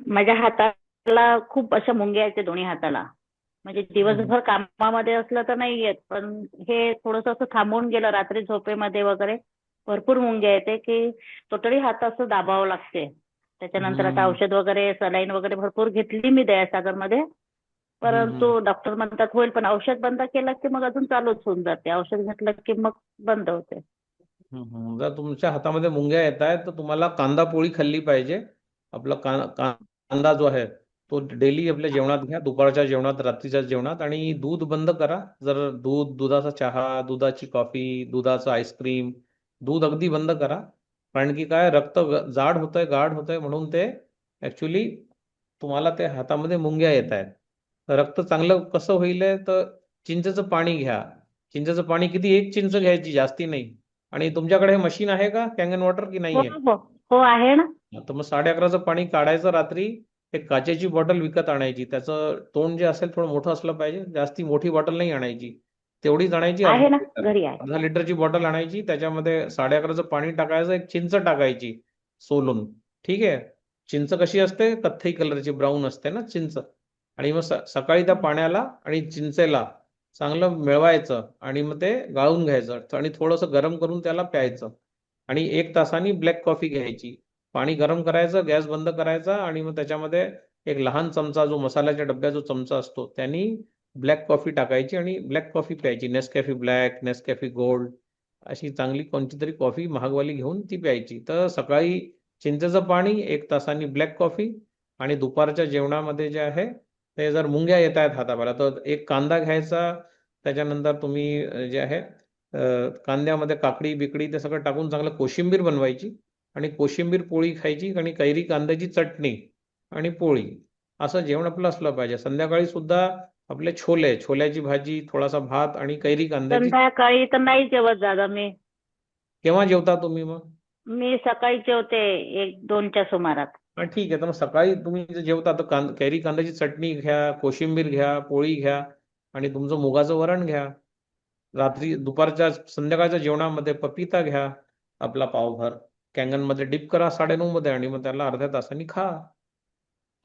माझ्या हाताला खूप अशा मुंग्या आहेत दोन्ही हाताला. म्हणजे दिवसभर कामामध्ये असलं तर नाही येत, पण हे थोडंसं असं थांबून गेलं रात्री झोपेमध्ये वगैरे भरपूर मुंग्या येते की टोटली हात असं दाबावं लागते. त्याच्यानंतर आता औषध वगैरे सलाईन वगैरे भरपूर घेतली मी दयासागरमध्ये, परंतु डॉक्टर म्हणतात होईल, पण औषध बंद केलं की मग अजून चालूच होऊन जाते. औषध घेतलं की मग बंद होते. जर तुमच्या हातामध्ये मुंग्या येत आहेत तर तुम्हाला कांदा पोळी खाल्ली पाहिजे. आपला कांदा जो आहे तो डेली आपल्या जेवणात घ्या, दुपारच्या जेवणात, रात्रीच्या जेवणात. आणि दूध बंद करा. जर दुधाचा चहा, दुधाची कॉफी, दुधाचं आईस्क्रीम, दूध अगदी बंद करा. कारण की काय, रक्त जाड होतंय, गाढ होतंय, म्हणून ते ऍक्च्युली तुम्हाला ते हातामध्ये मुंग्या येत आहेत. तर रक्त चांगलं कसं होईल तर चिंचेचं पाणी घ्या. चिंचेचं पाणी किती, 1 चिंच घ्यायची, जास्ती नाही. आणि तुमच्याकडे हे मशीन आहे का, कॅंगन वॉटर, की हो नाहीये? हो हो आहे ना. तर मग 11:30चं पाणी काढायचं रात्री. एक काचेची बॉटल विकत आणायची, त्याचं तोंड जे असेल थोडं मोठं असलं पाहिजे, जास्ती मोठी बॉटल नाही आणायची, तेवढीच आणायची. आहे ना, अर्धा घरी आहे. अर्धा लिटरची बॉटल आणायची, त्याच्यामध्ये 11:30चं पाणी टाकायचं, एक चिंच टाकायची सोलून, ठीक आहे. चिंच कशी असते, कथ्थई कलरची, ब्राऊन असते ना चिंच. आणि मग सकाळी त्या पाण्याला आणि चिंचेला चांगलं मिळवायचं आणि मग ते गाळून घ्यायचं आणि थोडंसं गरम करून त्याला प्यायचं. आणि 1 तासानी ब्लॅक कॉफी घ्यायची. पाणी गरम करायचं, गॅस बंद करायचा, आणि मग त्याच्यामध्ये एक लहान चमचा, जो मसाल्याच्या डब्याचा जो चमचा असतो, त्यांनी ब्लॅक कॉफी टाकायची आणि ब्लॅक कॉफी प्यायची. नेसकॅफे ब्लॅक, नेसकॅफे गोल्ड, अशी चांगली कोणती तरी कॉफी महागवाली घेऊन ती प्यायची. तर सकाळी चिंचेचं पाणी, 1 तासाने ब्लॅक कॉफी, आणि दुपारच्या जेवणामध्ये जे आहे ते जर मुंग्या येत आहेत हाताला तर 1 कांदा घ्यायचा, त्याच्यानंतर तुम्ही जे आहे कांद्यामध्ये काकडी बिकडी ते सगळं टाकून चांगलं कोशिंबीर बनवायची आणि कोशिंबीर पोळी खायची आणि कैरी कांद्याची चटणी आणि पोळी, असं जेवण आपलं असलं पाहिजे. संध्याकाळी सुद्धा आपले छोल्याची भाजी, थोडासा भात आणि कैरी कांद्याची. संध्याकाळी तर नाही जेवत दादा मी. केव्हा जेवता तुम्ही मग? मी सकाळी जेवते 1-2च्या सुमारात. हा ठीक आहे, तर मग सकाळी तुम्ही जे जेवता तर कैरी कांद्याची चटणी घ्या, कोशिंबीर घ्या, पोळी घ्या आणि तुमचं मुगाचं वरण घ्या. रात्री दुपारच्या संध्याकाळच्या जेवणामध्ये पपिता घ्या आपला पावभर, कॅंगनमध्ये डिप करा 9:30 मध्ये आणि मग त्याला अर्ध्या तासाने खा.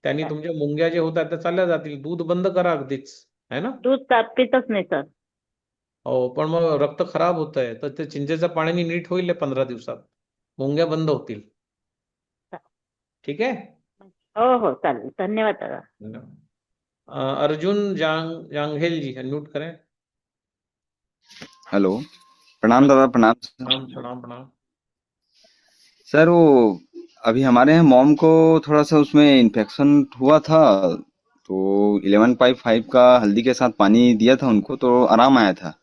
त्यांनी तुमच्या मुंग्या जे होतात त्या चालल्या जातील. दूध बंद करा अगदीच, है ना? दूध पितच नाही सर. हो, पण मग रक्त खराब होत आहे तर ते चिंचेच्या पाण्याने नीट होईल 15 दिवसात, मुंग्या बंद होतील. ठीक आहे. हो हो चालेल. धन्यवाद दादा. अर्जुन जांघेल जी म्यूट करें. हेलो, प्रणाम दादा, प्रणाम प्रणाम। सर। वो अभी हमारे यहाँ मॉम को थोड़ा सा उसमें इन्फेक्शन हुआ था, तो 11.5 का हल्दी के साथ पानी दिया था उनको, तो आराम आया था।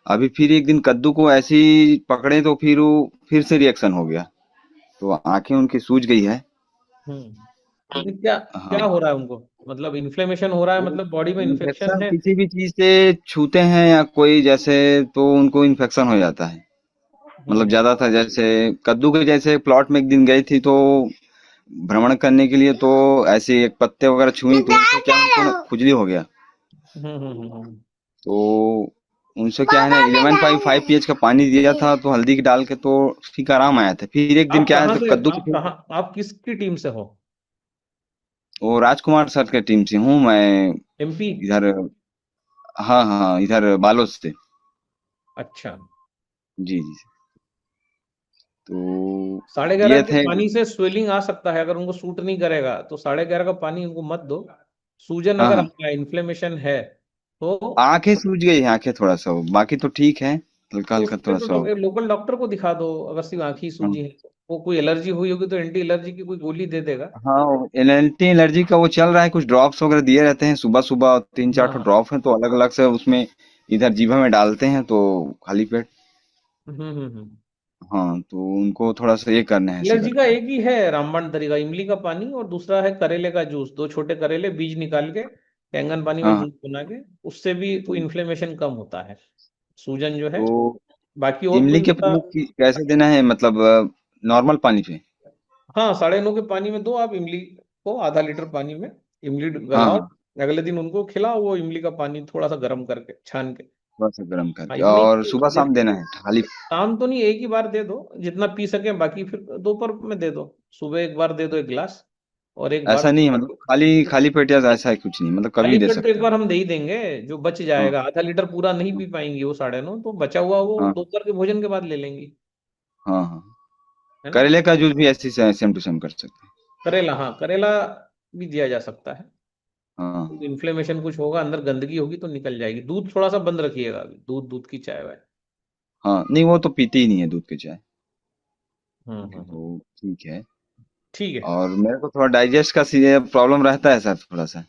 अभी फिर एक दिन कद्दू को ऐसे ही पकड़े तो फिर वो फिर से रिएक्शन हो गया, तो आंखें उनकी सूज गई है। तो क्या हो रहा है उनको? मतलब इन्फ्लेमेशन हो रहा है, मतलब बॉडी में इन्फेक्शन है? किसी भी चीज से छूते हैं या कोई जैसे तो उनको इन्फेक्शन हो जाता है। मतलब ज्यादा था, जैसे कद्दू के जैसे प्लॉट में एक दिन गई थी तो भ्रमण करने के लिए, तो ऐसे एक पत्ते वगैरह छुई तो उनको क्या उनको खुजली हो गया। तो उनसे क्या है ना 11.5 pH का पानी दिया था तो हल्दी की डाल के, तो ठीक आराम आया था। फिर एक दिन क्या है तो कद्दू आप किसकी टीम से हो? वो राजकुमार सर के टीम से हूँ मैं, MP इधर। हाँ, इधर बालोद से। अच्छा जी। तो 11.5 के पानी से स्वेलिंग आ सकता है, अगर उनको सूट नहीं करेगा तो 11.5 का पानी उनको मत दो। सूजन अगर आपका इन्फ्लेमेशन है तो आंखें सूज गई है, आंखें थोड़ा सा, बाकी तो ठीक है, हल्का हल्का थोड़ा सा। लोकल डॉक्टर को दिखा दो, अगर सिर्फ आंखें सूजी है तो। वो कोई एलर्जी हुई होगी तो एंटी एलर्जी की कोई गोली दे देगा। हाँ, एंटी एलर्जी का वो चल रहा है, कुछ ड्रॉप्स वगैरह दिए रहते हैं सुबह सुबह, 3-4 ड्रॉप हैं, तो अलग अलग से उसमें इधर जीभा में डालते हैं तो खाली पेट। हाँ, तो उनको थोड़ा सा ये करना है। एलर्जी का एक ही है रामबाण तरीका, इमली का पानी, और दूसरा है करेले का जूस। 2 छोटे करेले बीज निकाल के कैंगन पानी में जूस बना के, उससे भी कोई इन्फ्लेमेशन कम होता है, सूजन जो है। तो बाकी और इमली के पानी कैसे देना है, मतलब नॉर्मल पानी पे? हाँ, 9:30 के पानी में दो आप इमली को, आधा लीटर पानी में इमली गलाओ। अगले दिन उनको खिलाओ वो इमली का पानी थोड़ा सा गर्म करके, छान के, थोड़ा सा गर्म करके। और सुबह शाम देना है खाली? शाम तो नहीं, एक ही बार दे दो जितना पी सके, बाकी फिर दोपहर में दे दो। सुबह एक बार दे दो 1 गिलास, और एक ऐसा बार नहीं है मतलब खाली पेट या ऐसा है कुछ नहीं, मतलब कभी दे तो सकते एक बार हम दे ही देंगे, जो बच जाएगा। आधा लीटर पूरा नहीं पी पाएंगी वो 9:30, तो बचा हुआ वो दोपहर के भोजन के बाद ले लेंगी। हाँ। करेले का जूस भी ऐसे सेम टू सेम कर सकते हैं। करेला, हाँ, करेला भी दिया जा सकता है। हाँ। इन्फ्लेमेशन कुछ होगा, अंदर गंदगी होगी तो निकल जाएगी। दूध थोड़ा सा बंद रखिएगा अभी, दूध की चाय वाय। हाँ, नहीं वो तो पीते ही नहीं है दूध की चाय। तो ठीक है। ठीक है। और मेरे को थोड़ा डाइजेस्ट का प्रॉब्लम रहता है सर, थोड़ा सा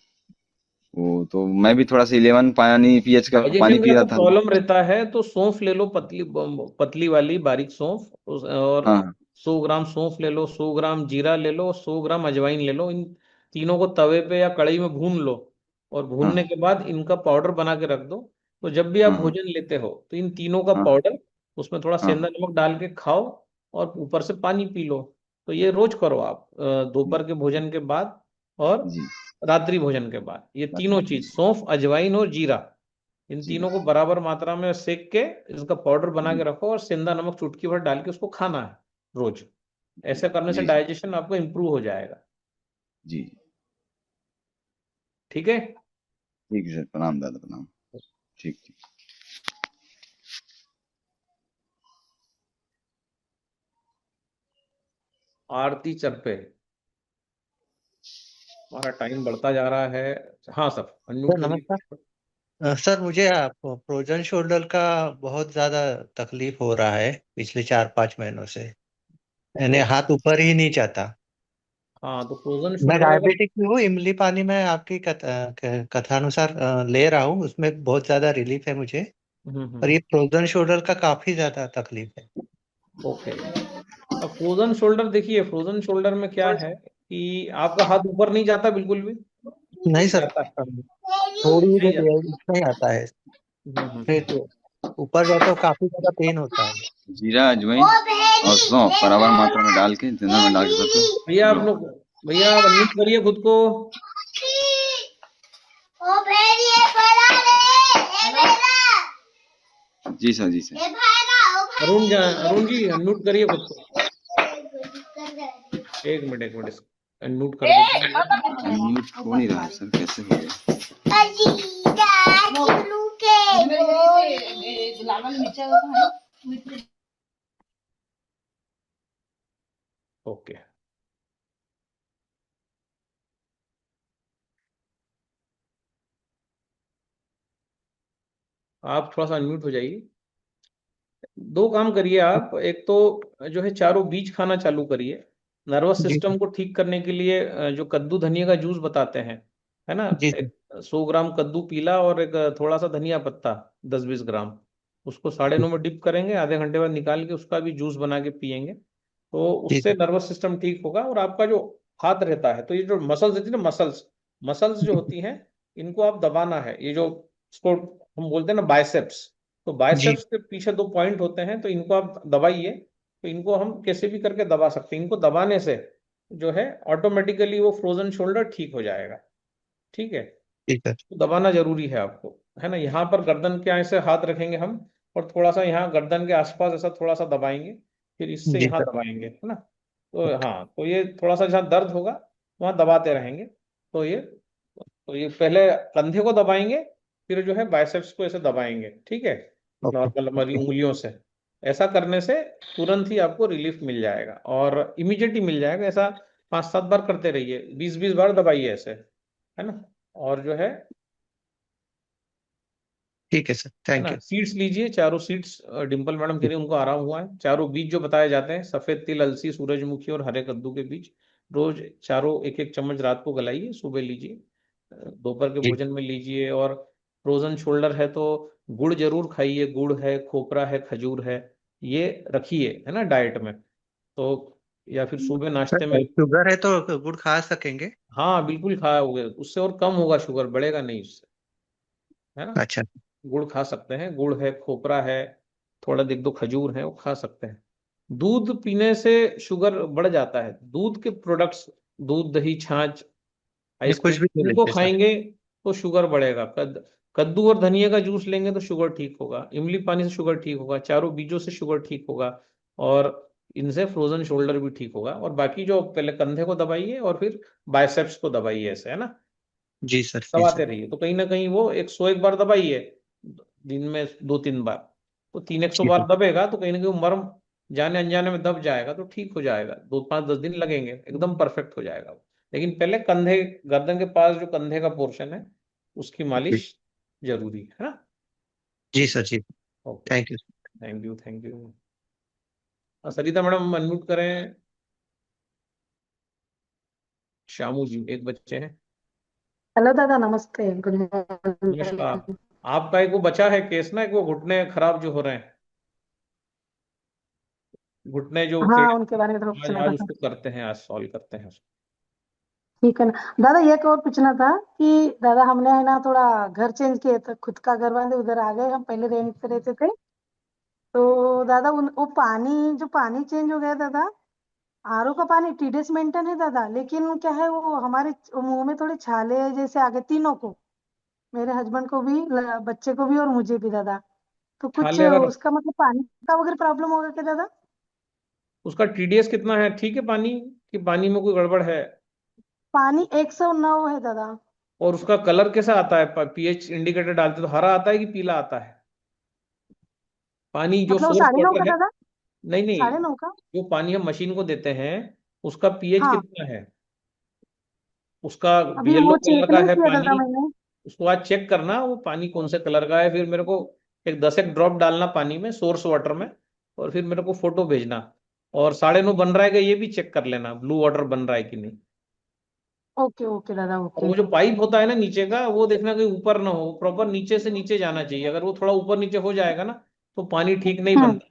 वो, तो मैं भी थोड़ा सा 11 pH का पानी पी रहा था। प्रॉब्लम रहता है तो सौंफ ले लो, पतली वाली बारीक सौंफ, और 100 ग्राम सौंफ ले लो, 100 ग्राम जीरा ले लो, 100 ग्राम अजवाइन ले लो। इन तीनों को तवे पे या कढ़ाई में भून लो, और भूनने के बाद इनका पाउडर बना के रख दो। तो जब भी आप भोजन लेते हो तो इन तीनों का पाउडर, उसमें थोड़ा सेंधा नमक डाल के खाओ, और ऊपर से पानी पी लो। तो ये रोज करो आप, दोपहर के भोजन के बाद और रात्रि भोजन के बाद। ये तीनों चीज, सौंफ, अजवाइन और जीरा, इन तीनों को बराबर मात्रा में सेक के इसका पाउडर बना के रखो, और सेंधा नमक चुटकी भर डाल के उसको खाना है रोज। ऐसे करने से डाइजेशन आपको इम्प्रूव हो जाएगा। जी, ठीक है। ठीक है सर, प्रणाम दादा, प्रणाम। ठीक। आरती चरपे, हमारा टाइम बढ़ता जा रहा है। हाँ सर, नमस्कार सर, मुझे फ्रोजन शोल्डर का बहुत ज्यादा तकलीफ हो रहा है पिछले 4-5 महीनों से। यानी तो हाथ ऊपर ही नहीं जाता। हाँ, तो फ्रोजन मैं शोल्डर अगर डायबिटिक भी हूँ, इमली पानी मैं आपकी कथानुसार ले रहा हूँ, उसमें बहुत ज्यादा रिलीफ है मुझे। पर ये फ्रोजन शोल्डर का काफी ज्यादा तकलीफ है। ओके। अब फ्रोजन शोल्डर देखिए, फ्रोजन शोल्डर में क्या है कि आपका हाथ ऊपर नहीं जाता बिल्कुल भी, नहीं सर, जाता है? थोड़ी ही नहीं देर जाता। इतना ही आता है। हम्म। फिर तो ऊपर जाते हो काफी ज्यादा पेन होता है। जीरा अजवाइन और सौंफ बराबर मात्रा में डाल के जिंदा में डाल के सबको भैया आप लो। लोग, भैया आप अनम्यूट करिए खुद को। जी सर, जी सर। अरुण जी अनम्यूट करिए खुद को। एक मिनट, एक मिनट, अनम्यूट कर देते हैं। अनम्यूट हो नहीं रहा है सर, कैसे हो गया? ओके। आप थोड़ा सा अनम्यूट हो जाइए। दो काम करिए आप, एक तो जो है चारों बीज खाना चालू करिए। नर्वस जी सिस्टम को ठीक करने के लिए जो कद्दू धनिया का जूस बताते हैं, है ना, जी सर। एक 100 ग्राम कद्दू पीला और एक थोड़ा सा धनिया पत्ता 10-20 ग्राम, उसको 9:30 में डिप करेंगे, आधे घंटे बाद निकाल के उसका भी जूस बना के पियेंगे, तो जी उससे नर्वस सिस्टम ठीक होगा। और आपका जो हाथ रहता है, तो ये जो मसल्स होती है ना, मसल्स मसल्स जो होती हैं, इनको आप दबाना है। ये जो इसको हम बोलते हैं ना बाइसेप्स, तो जी बाइसेप्स के पीछे 2 पॉइंट होते हैं, तो इनको आप दबाइए। तो इनको हम कैसे भी करके दबा सकते हैं। इनको दबाने से जो है ऑटोमेटिकली वो फ्रोजन शोल्डर ठीक हो जाएगा। ठीक है, जी सर। तो दबाना जरूरी है आपको, है ना। यहाँ पर गर्दन के ऐसे हाथ रखेंगे हम, और थोड़ा सा यहाँ गर्दन के आसपास ऐसा थोड़ा सा दबाएंगे, फिर इससे जी यहाँ सर। दबाएंगे, है ना। तो हाँ, तो ये थोड़ा सा जहाँ दर्द होगा वहाँ दबाते रहेंगे। तो ये पहले कंधे को दबाएंगे, फिर जो है बाइसेप्स को ऐसे दबाएंगे, ठीक है, ओके नॉर्मल हमारी ओके। उंगलियों से। ऐसा करने से तुरंत ही आपको रिलीफ मिल जाएगा, और इमीडिएट ही मिल जाएगा। ऐसा 5-7 बार करते रहिए, 20-20 बार दबाइए ऐसे, है ना। और जो ठीक है सर, है थैंक ना, यू। सीड्स लीजिए, चारों सीड्स। डिम्पल मैडम कह रही हैं उनको आराम हुआ है। चारों बीज जो बताए जाते हैं, सफेद तिल, अलसी, सूरजमुखी और हरे कद्दू के बीज, रोज चारों 1-1 चम्मच रात को गलाइए, सुबह लीजिए, दोपहर के जी भोजन में लीजिए। और फ्रोजन शोल्डर है तो गुड़ जरूर खाइए, गुड़ है, खोपरा है, खजूर है, ये रखिए, है ना, डाइट में। तो या फिर सुबह नाश्ते में। सर, शुगर है तो गुड़ खा सकेंगे? हाँ बिल्कुल खाओगे, उससे और कम होगा, शुगर बढ़ेगा नहीं उससे, है ना। अच्छा। गुड़ खा सकते हैं, गुड़ है, खोपरा है, थोड़ा एक दो खजूर है, वो खा सकते हैं। दूध पीने से शुगर बढ़ जाता है। दूध के प्रोडक्ट्स, दूध, दही, छाछ, ये कुछ भी आइसक्रीम, नहीं इनको लेते सर? खाएंगे तो शुगर बढ़ेगा। कद्दू और धनिया का जूस लेंगे तो शुगर ठीक होगा, इमली पानी से शुगर ठीक होगा, चारों बीजों से शुगर ठीक होगा, और इनसे फ्रोजन शोल्डर भी ठीक होगा। और बाकी जो पहले कंधे को दबाइए और फिर बाइसेप्स को दबाइए ऐसे, है ना, जी सर, जी सर। दबाते रहिए। तो कहीं ना कहीं वो 101 बार दबाइए, दिन में 2-3 बार, तो 300 ठीक बार है। दबेगा, तो कहीं ना कहीं वो मर्म जाने अनजाने में दब जाएगा, तो ठीक हो जाएगा। 2-5-10 दिन लगेंगे, एकदम परफेक्ट हो जाएगा वो। लेकिन पहले कंधे, गर्दन के पास जो कंधे का पोर्शन है, उसकी जी मालिश जरूरी है ना। जी सर, जी। Okay, thank you. Thank you, thank you. Sarita madam unmute करें। शामू जी, एक बच्चे हैं। हेलो दादा, नमस्ते, गुड नमस्कार। मॉर्निंग। आपका एक वो बचा है केस ना, एक वो घुटने खराब जो हो रहे हैं, घुटने जो हाँ, टेढ़े, उनके बारे में थोड़ा आज पूछना आज था। उसको करते हैं, आज सॉल्व करते हैं उसको। ठीक है ना दादा, एक और पूछना था कि दादा हमने है ना थोड़ा घर चेंज किए थे, खुद का घर बांधे उधर आ गए, हम पहले रेंट पे रहते थे। तो दादा वो पानी, जो पानी चेंज हो गया दादा, आरओ का पानी टीडीएस मेंटेन है दादा, लेकिन क्या है वो हमारे मुंह में थोड़े छाले जैसे आ गए, तीनों को, मेरे हस्बैंड को भी, बच्चे को भी और मुझे भी दादा। तो कुछ छाले अगर, उसका मतलब पानी का वगैरह प्रॉब्लम होगा क्या दादा? उसका टीडीएस कितना है, ठीक है पानी, कि पानी में कोई गड़बड़ है? पानी 109 है दादा। और उसका कलर कैसा आता है? पीएच इंडिकेटर डालते तो हरा आता है कि पीला आता है? पानी जो मतलब वो सोर्स 9.5 वाटर का है, दादा? नहीं नहीं, 9.5 का? जो पानी हम मशीन को देते हैं, उसका पीएच हाँ, कितना है? उसका अभी येलो वो कलर चेक का नहीं है किया दादा पानी, मैंने। उसको आज चेक करना वो पानी कौन से कलर का है, फिर मेरे को एक 10 एक ड्रॉप डालना पानी में, सोर्स वाटर में, और फिर मेरे को फोटो भेजना, और 9:30 बन रहा है कि ये भी चेक कर लेना ब्लू वाटर बन रहा है कि नहीं। ओके ओके दादा और ओके। वो जो पाइप होता है ना नीचे का, वो देखना कहीं ऊपर ना हो, प्रॉपर नीचे से नीचे जाना चाहिए। अगर वो थोड़ा ऊपर नीचे हो जाएगा ना तो पानी ठीक नहीं हम्म। बनता।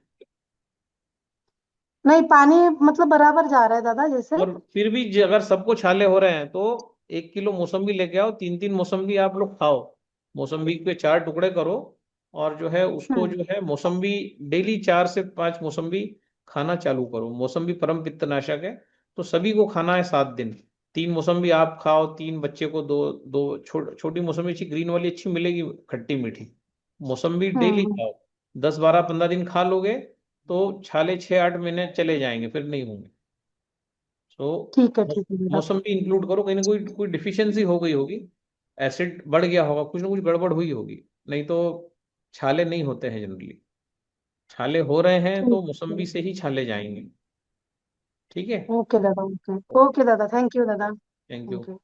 नहीं पानी मतलब बराबर जा रहा है दादा जैसे। और फिर भी अगर सबको छाले हो रहे हैं तो 1 किलो मौसम्बी लेके आओ, 3-3 मौसम्बी आप लोग खाओ। मौसम्बी के 4 टुकड़े करो, और जो है उसको हम्म। जो है मौसम्बी डेली 4 से 5 मौसम्बी खाना चालू करो। मौसम्बी परम पित्तनाशक है, तो सभी को खाना है 7 दिन। 3 मौसम्बी आप खाओ, 3 बच्चे को दो दो। छोटी मौसम्बी अच्छी ग्रीन वाली अच्छी मिलेगी, खट्टी मीठी। मौसम्बी डेली हम्म। खाओ। 10, 12, 15 दिन खा लोगे तो छाले 6-8 महीने चले जाएंगे, फिर नहीं होंगे। तो ठीक है दादा। मौसम भी इंक्लूड करो, कहीं ना कोई डिफिशियंसी हो गई होगी, एसिड बढ़ गया होगा, कुछ ना कुछ गड़बड़ हुई होगी। नहीं तो छाले नहीं होते हैं जनरली। छाले हो रहे हैं ठीक तो मौसम्बी से ही छाले जाएंगे। ठीक है। ओके दादा ओके। ओके दादा थैंक यू दादा thank you. Thank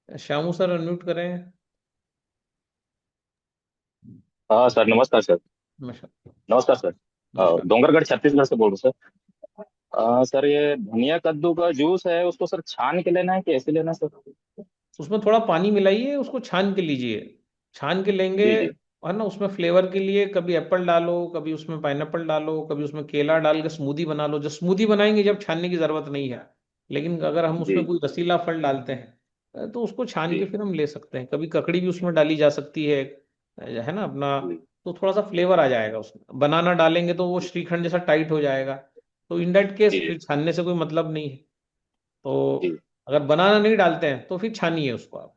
you. Shyamu sir unmute करें। हाँ सर, नमस्कार सर। नमस्कार। नमस्कार सर। नमस्कार। डोंगरगढ़ छत्तीसगढ़ से बोल रहा हूँ सर। सर, ये धनिया कद्दू का जूस है, उसको सर छान के लेना है कि ऐसे लेना है सर? उसमें थोड़ा पानी मिलाइए, उसको छान के लीजिए। छान के लेंगे, जी जी। और ना उसमें फ्लेवर के लिए कभी एप्पल डालो, कभी उसमें पाइनएप्पल डालो, कभी उसमें केला डाल के स्मूदी बना लो। जब स्मूदी बनाएंगे जब छानने की जरूरत नहीं है। लेकिन अगर हम जी उसमें कोई रसीला फल डालते हैं तो उसको छान जी के फिर हम ले सकते हैं। कभी ककड़ी भी उसमें डाली जा सकती है ना अपना। जी तो थोड़ा सा फ्लेवर आ जाएगा उसमें। बनाना डालेंगे तो वो श्रीखंड जैसा टाइट हो जाएगा। तो इन दैट केस जी फिर छानने से कोई मतलब नहीं है। तो जी अगर बनाना नहीं डालते हैं तो फिर छानिए उसको आप।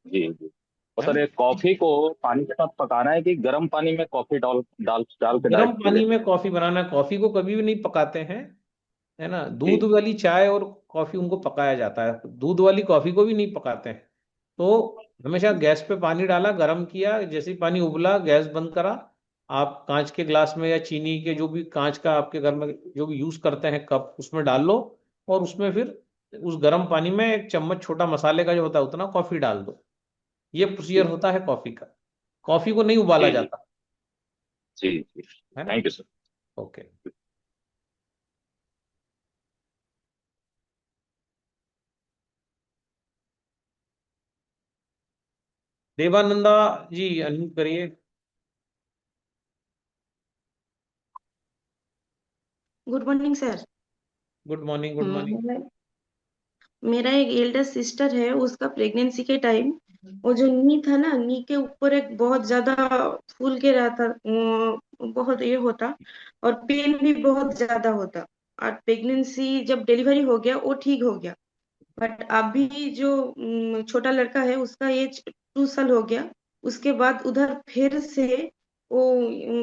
जी जी। और है सर, ना। ये कॉफी को पानी के साथ पकाना है कि गर्म पानी में कॉफी डाल डाल डाल के गर्म डायरेक्ट पी पानी लेना में कॉफी बनाना है। कॉफी को कभी भी नहीं पकाते हैं, है ना। है? दूध वाली चाय और कॉफी उनको पकाया जाता है, दूध वाली कॉफी को भी नहीं पकाते हैं। तो हमेशा गैस पे पानी डाला, गर्म किया, जैसे ही पानी उबला गैस बंद करा। आप कांच के ग्लास में या चीनी के, जो भी कांच का आपके घर में जो भी यूज करते हैं कप, उसमें डाल लो। और उसमें फिर उस गर्म पानी में 1 चम्मच छोटा मसाले का जो होता है उतना कॉफी डाल दो। ये जी प्रोसीजर होता है कॉफी का। कॉफी को नहीं उबाला जी जी जाता। जी जी। है ना। Thank you sir. Okay. Devananda ji unmute करिए। Good morning sir. Good morning. Good morning. मेरा मेरा एक एल्डर सिस्टर है, उसका प्रेगनेंसी के टाइम वो जो नी था ना, नी के ऊपर एक बहुत ज्यादा फूल के रहा था, बहुत ये होता और पेन भी बहुत ज्यादा होता। और प्रेगनेंसी जब डिलीवरी हो गया वो ठीक हो गया। बट अभी जो छोटा लड़का है उसका एज 2 साल हो गया। उसके बाद उधर फिर से वो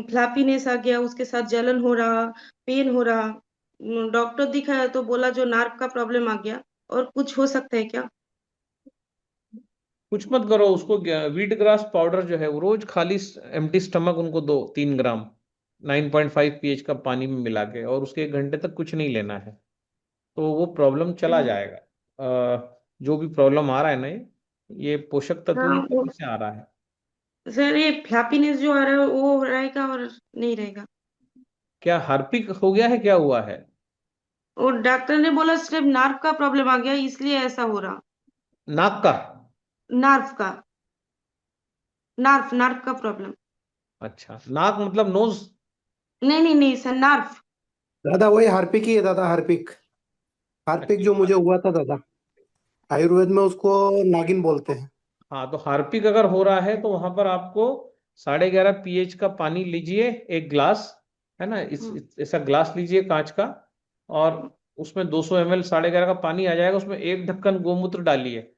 फ्लैपीनेस आ गया, उसके साथ जलन हो रहा, पेन हो रहा। डॉक्टर दिखाया तो बोला जो नार्व का प्रॉब्लम आ गया। और कुछ हो सकता है क्या? कुछ मत करो उसको। व्हीट ग्रास पाउडर जो है वो रोज खाली एम्प्टी स्टमक उनको दो, 3 ग्राम 9.5 pH का पानी में मिला के, और उसके 1 घंटे तक कुछ नहीं लेना है। तो वो प्रॉब्लम चला जाएगा। जो भी प्रॉब्लम आ रहा है ना, ये पोषक तत्व हाँ की वो कमी से आ रहा है। सर, ये फ्लैपीनेस जो आ रहा है वो रहेगा और नहीं रहेगा? क्या हार्पिक हो गया है, क्या हुआ है? और डॉक्टर ने बोला सिर्फ नार्व का प्रॉब्लम आ गया इसलिए ऐसा हो रहा। नाक का? नार्व का, नार्व नार्व का प्रॉब्लम। अच्छा, नाक मतलब नोज? नहीं नहीं नहीं सर, नार्व। दादा वही हार्पिक ही है दादा, हार्पिक। हार्पिक जो मुझे हुआ था दादा, आयुर्वेद में उसको नागिन बोलते हैं। हाँ, तो हार्पिक अगर हो रहा है तो वहां पर आपको 11.5 pH का पानी लीजिए, 1 ग्लास। है ना, ऐसा ग्लास लीजिए कांच का। और उसमें 200 ml 11.5 का पानी आ जाएगा, उसमें 1 ढक्कन गोमूत्र डालिए।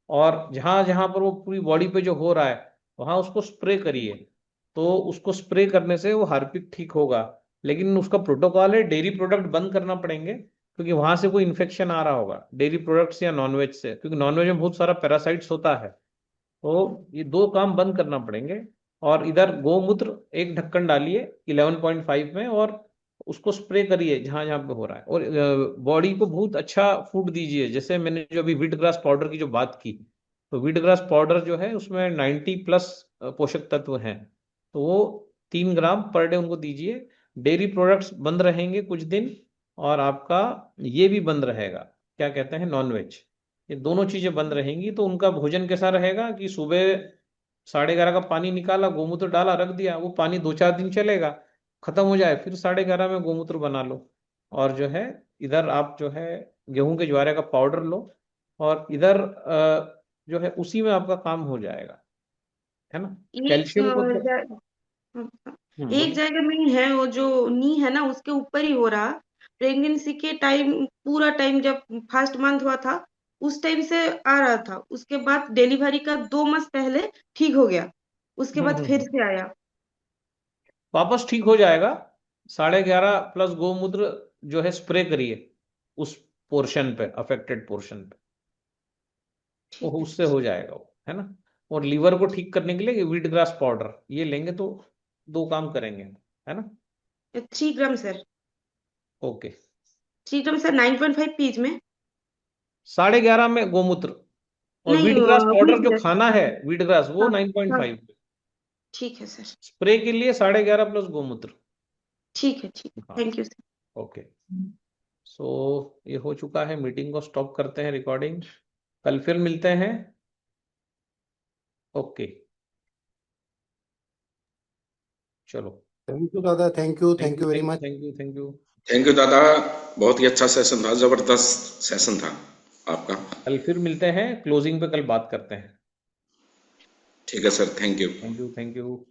और जहां जहां पर वो पूरी बॉडी पे जो हो रहा है वहां उसको स्प्रे करिए। तो उसको स्प्रे करने से वो हार्पिक ठीक होगा। लेकिन उसका प्रोटोकॉल है, डेयरी प्रोडक्ट बंद करना पड़ेंगे, क्योंकि वहां से कोई इन्फेक्शन आ रहा होगा डेयरी प्रोडक्ट्स या नॉनवेज से, क्योंकि नॉनवेज में बहुत सारा पैरासाइट्स होता है। तो ये 2 काम बंद करना पड़ेंगे। और इधर गोमूत्र 1 ढक्कन डालिए 11.5 में, और उसको स्प्रे करिए जहां जहां पे हो रहा है। और बॉडी को बहुत अच्छा फूड दीजिए। जैसे मैंने जो अभी व्हीट ग्रास पाउडर की जो बात की, तो व्हीट ग्रास पाउडर जो है उसमें 90+ पोषक तत्व हैं। तो वो 3 ग्राम पर डे उनको दीजिए। डेयरी प्रोडक्ट्स बंद रहेंगे कुछ दिन, और आपका ये भी बंद रहेगा, क्या कहते हैं, नॉनवेज, ये दोनों चीजें बंद रहेंगी। तो उनका भोजन कैसा रहेगा कि सुबह 11:30 का पानी निकाला, गोमूत्र डाला, रख दिया, वो पानी 2-4 दिन चलेगा, खत्म हो जाए, फिर 11:30 में गोमूत्र बना लो, और जो है इधर आप जो है गेहूं के ज्वारे का पाउडर लो, और इधर जो है उसी में आपका काम हो जाएगा, है ना। एक कैल्शियम को तो एक बोलिए। जगह में है, वो जो नी है ना उसके ऊपर ही हो रहा। प्रेगनेंसी के टाइम, पूरा टाइम जब फर्स्ट मंथ हुआ था उस टाइम से आ रहा था, उसके बाद डिलीवरी का 2 मास पहले ठीक हो गया, उसके बाद फिर से आया। वापस ठीक हो जाएगा। 11:30 प्लस गोमूत्र जो है स्प्रे करिए उस पोर्शन पे, अफेक्टेड पोर्शन पे, तो उससे हो जाएगा वो, है ना। और लीवर को ठीक करने के लिए व्हीट ग्रास पाउडर ये लेंगे तो 2 काम करेंगे, है ना। 3 gram sir, okay. 3 gram sir, 9.5 Ps में। 11:30 में गोमूत्र, और नहीं, व्हीट ग्रास पाउडर व्हीट जो ग्रास। खाना है, व्हीट ग्रास, वो हाँ, 9.5 पे। ठीक है सर, स्प्रे के लिए 11:30 प्लस गोमूत्र। ठीक है, हाँ, थैंक यू सर। ओके। सो ये हो चुका है, मीटिंग को स्टॉप करते हैं, रिकॉर्डिंग कल फिर मिलते हैं। ओके, चलो। थैंक यू दादा, thank you very much. Thank you, thank you. Thank you दादा, बहुत ही अच्छा सेशन था, जबरदस्त सेशन था आपका। कल फिर मिलते हैं, क्लोजिंग पे कल बात करते हैं। ठीक है sir, thank you. Thank you, thank you.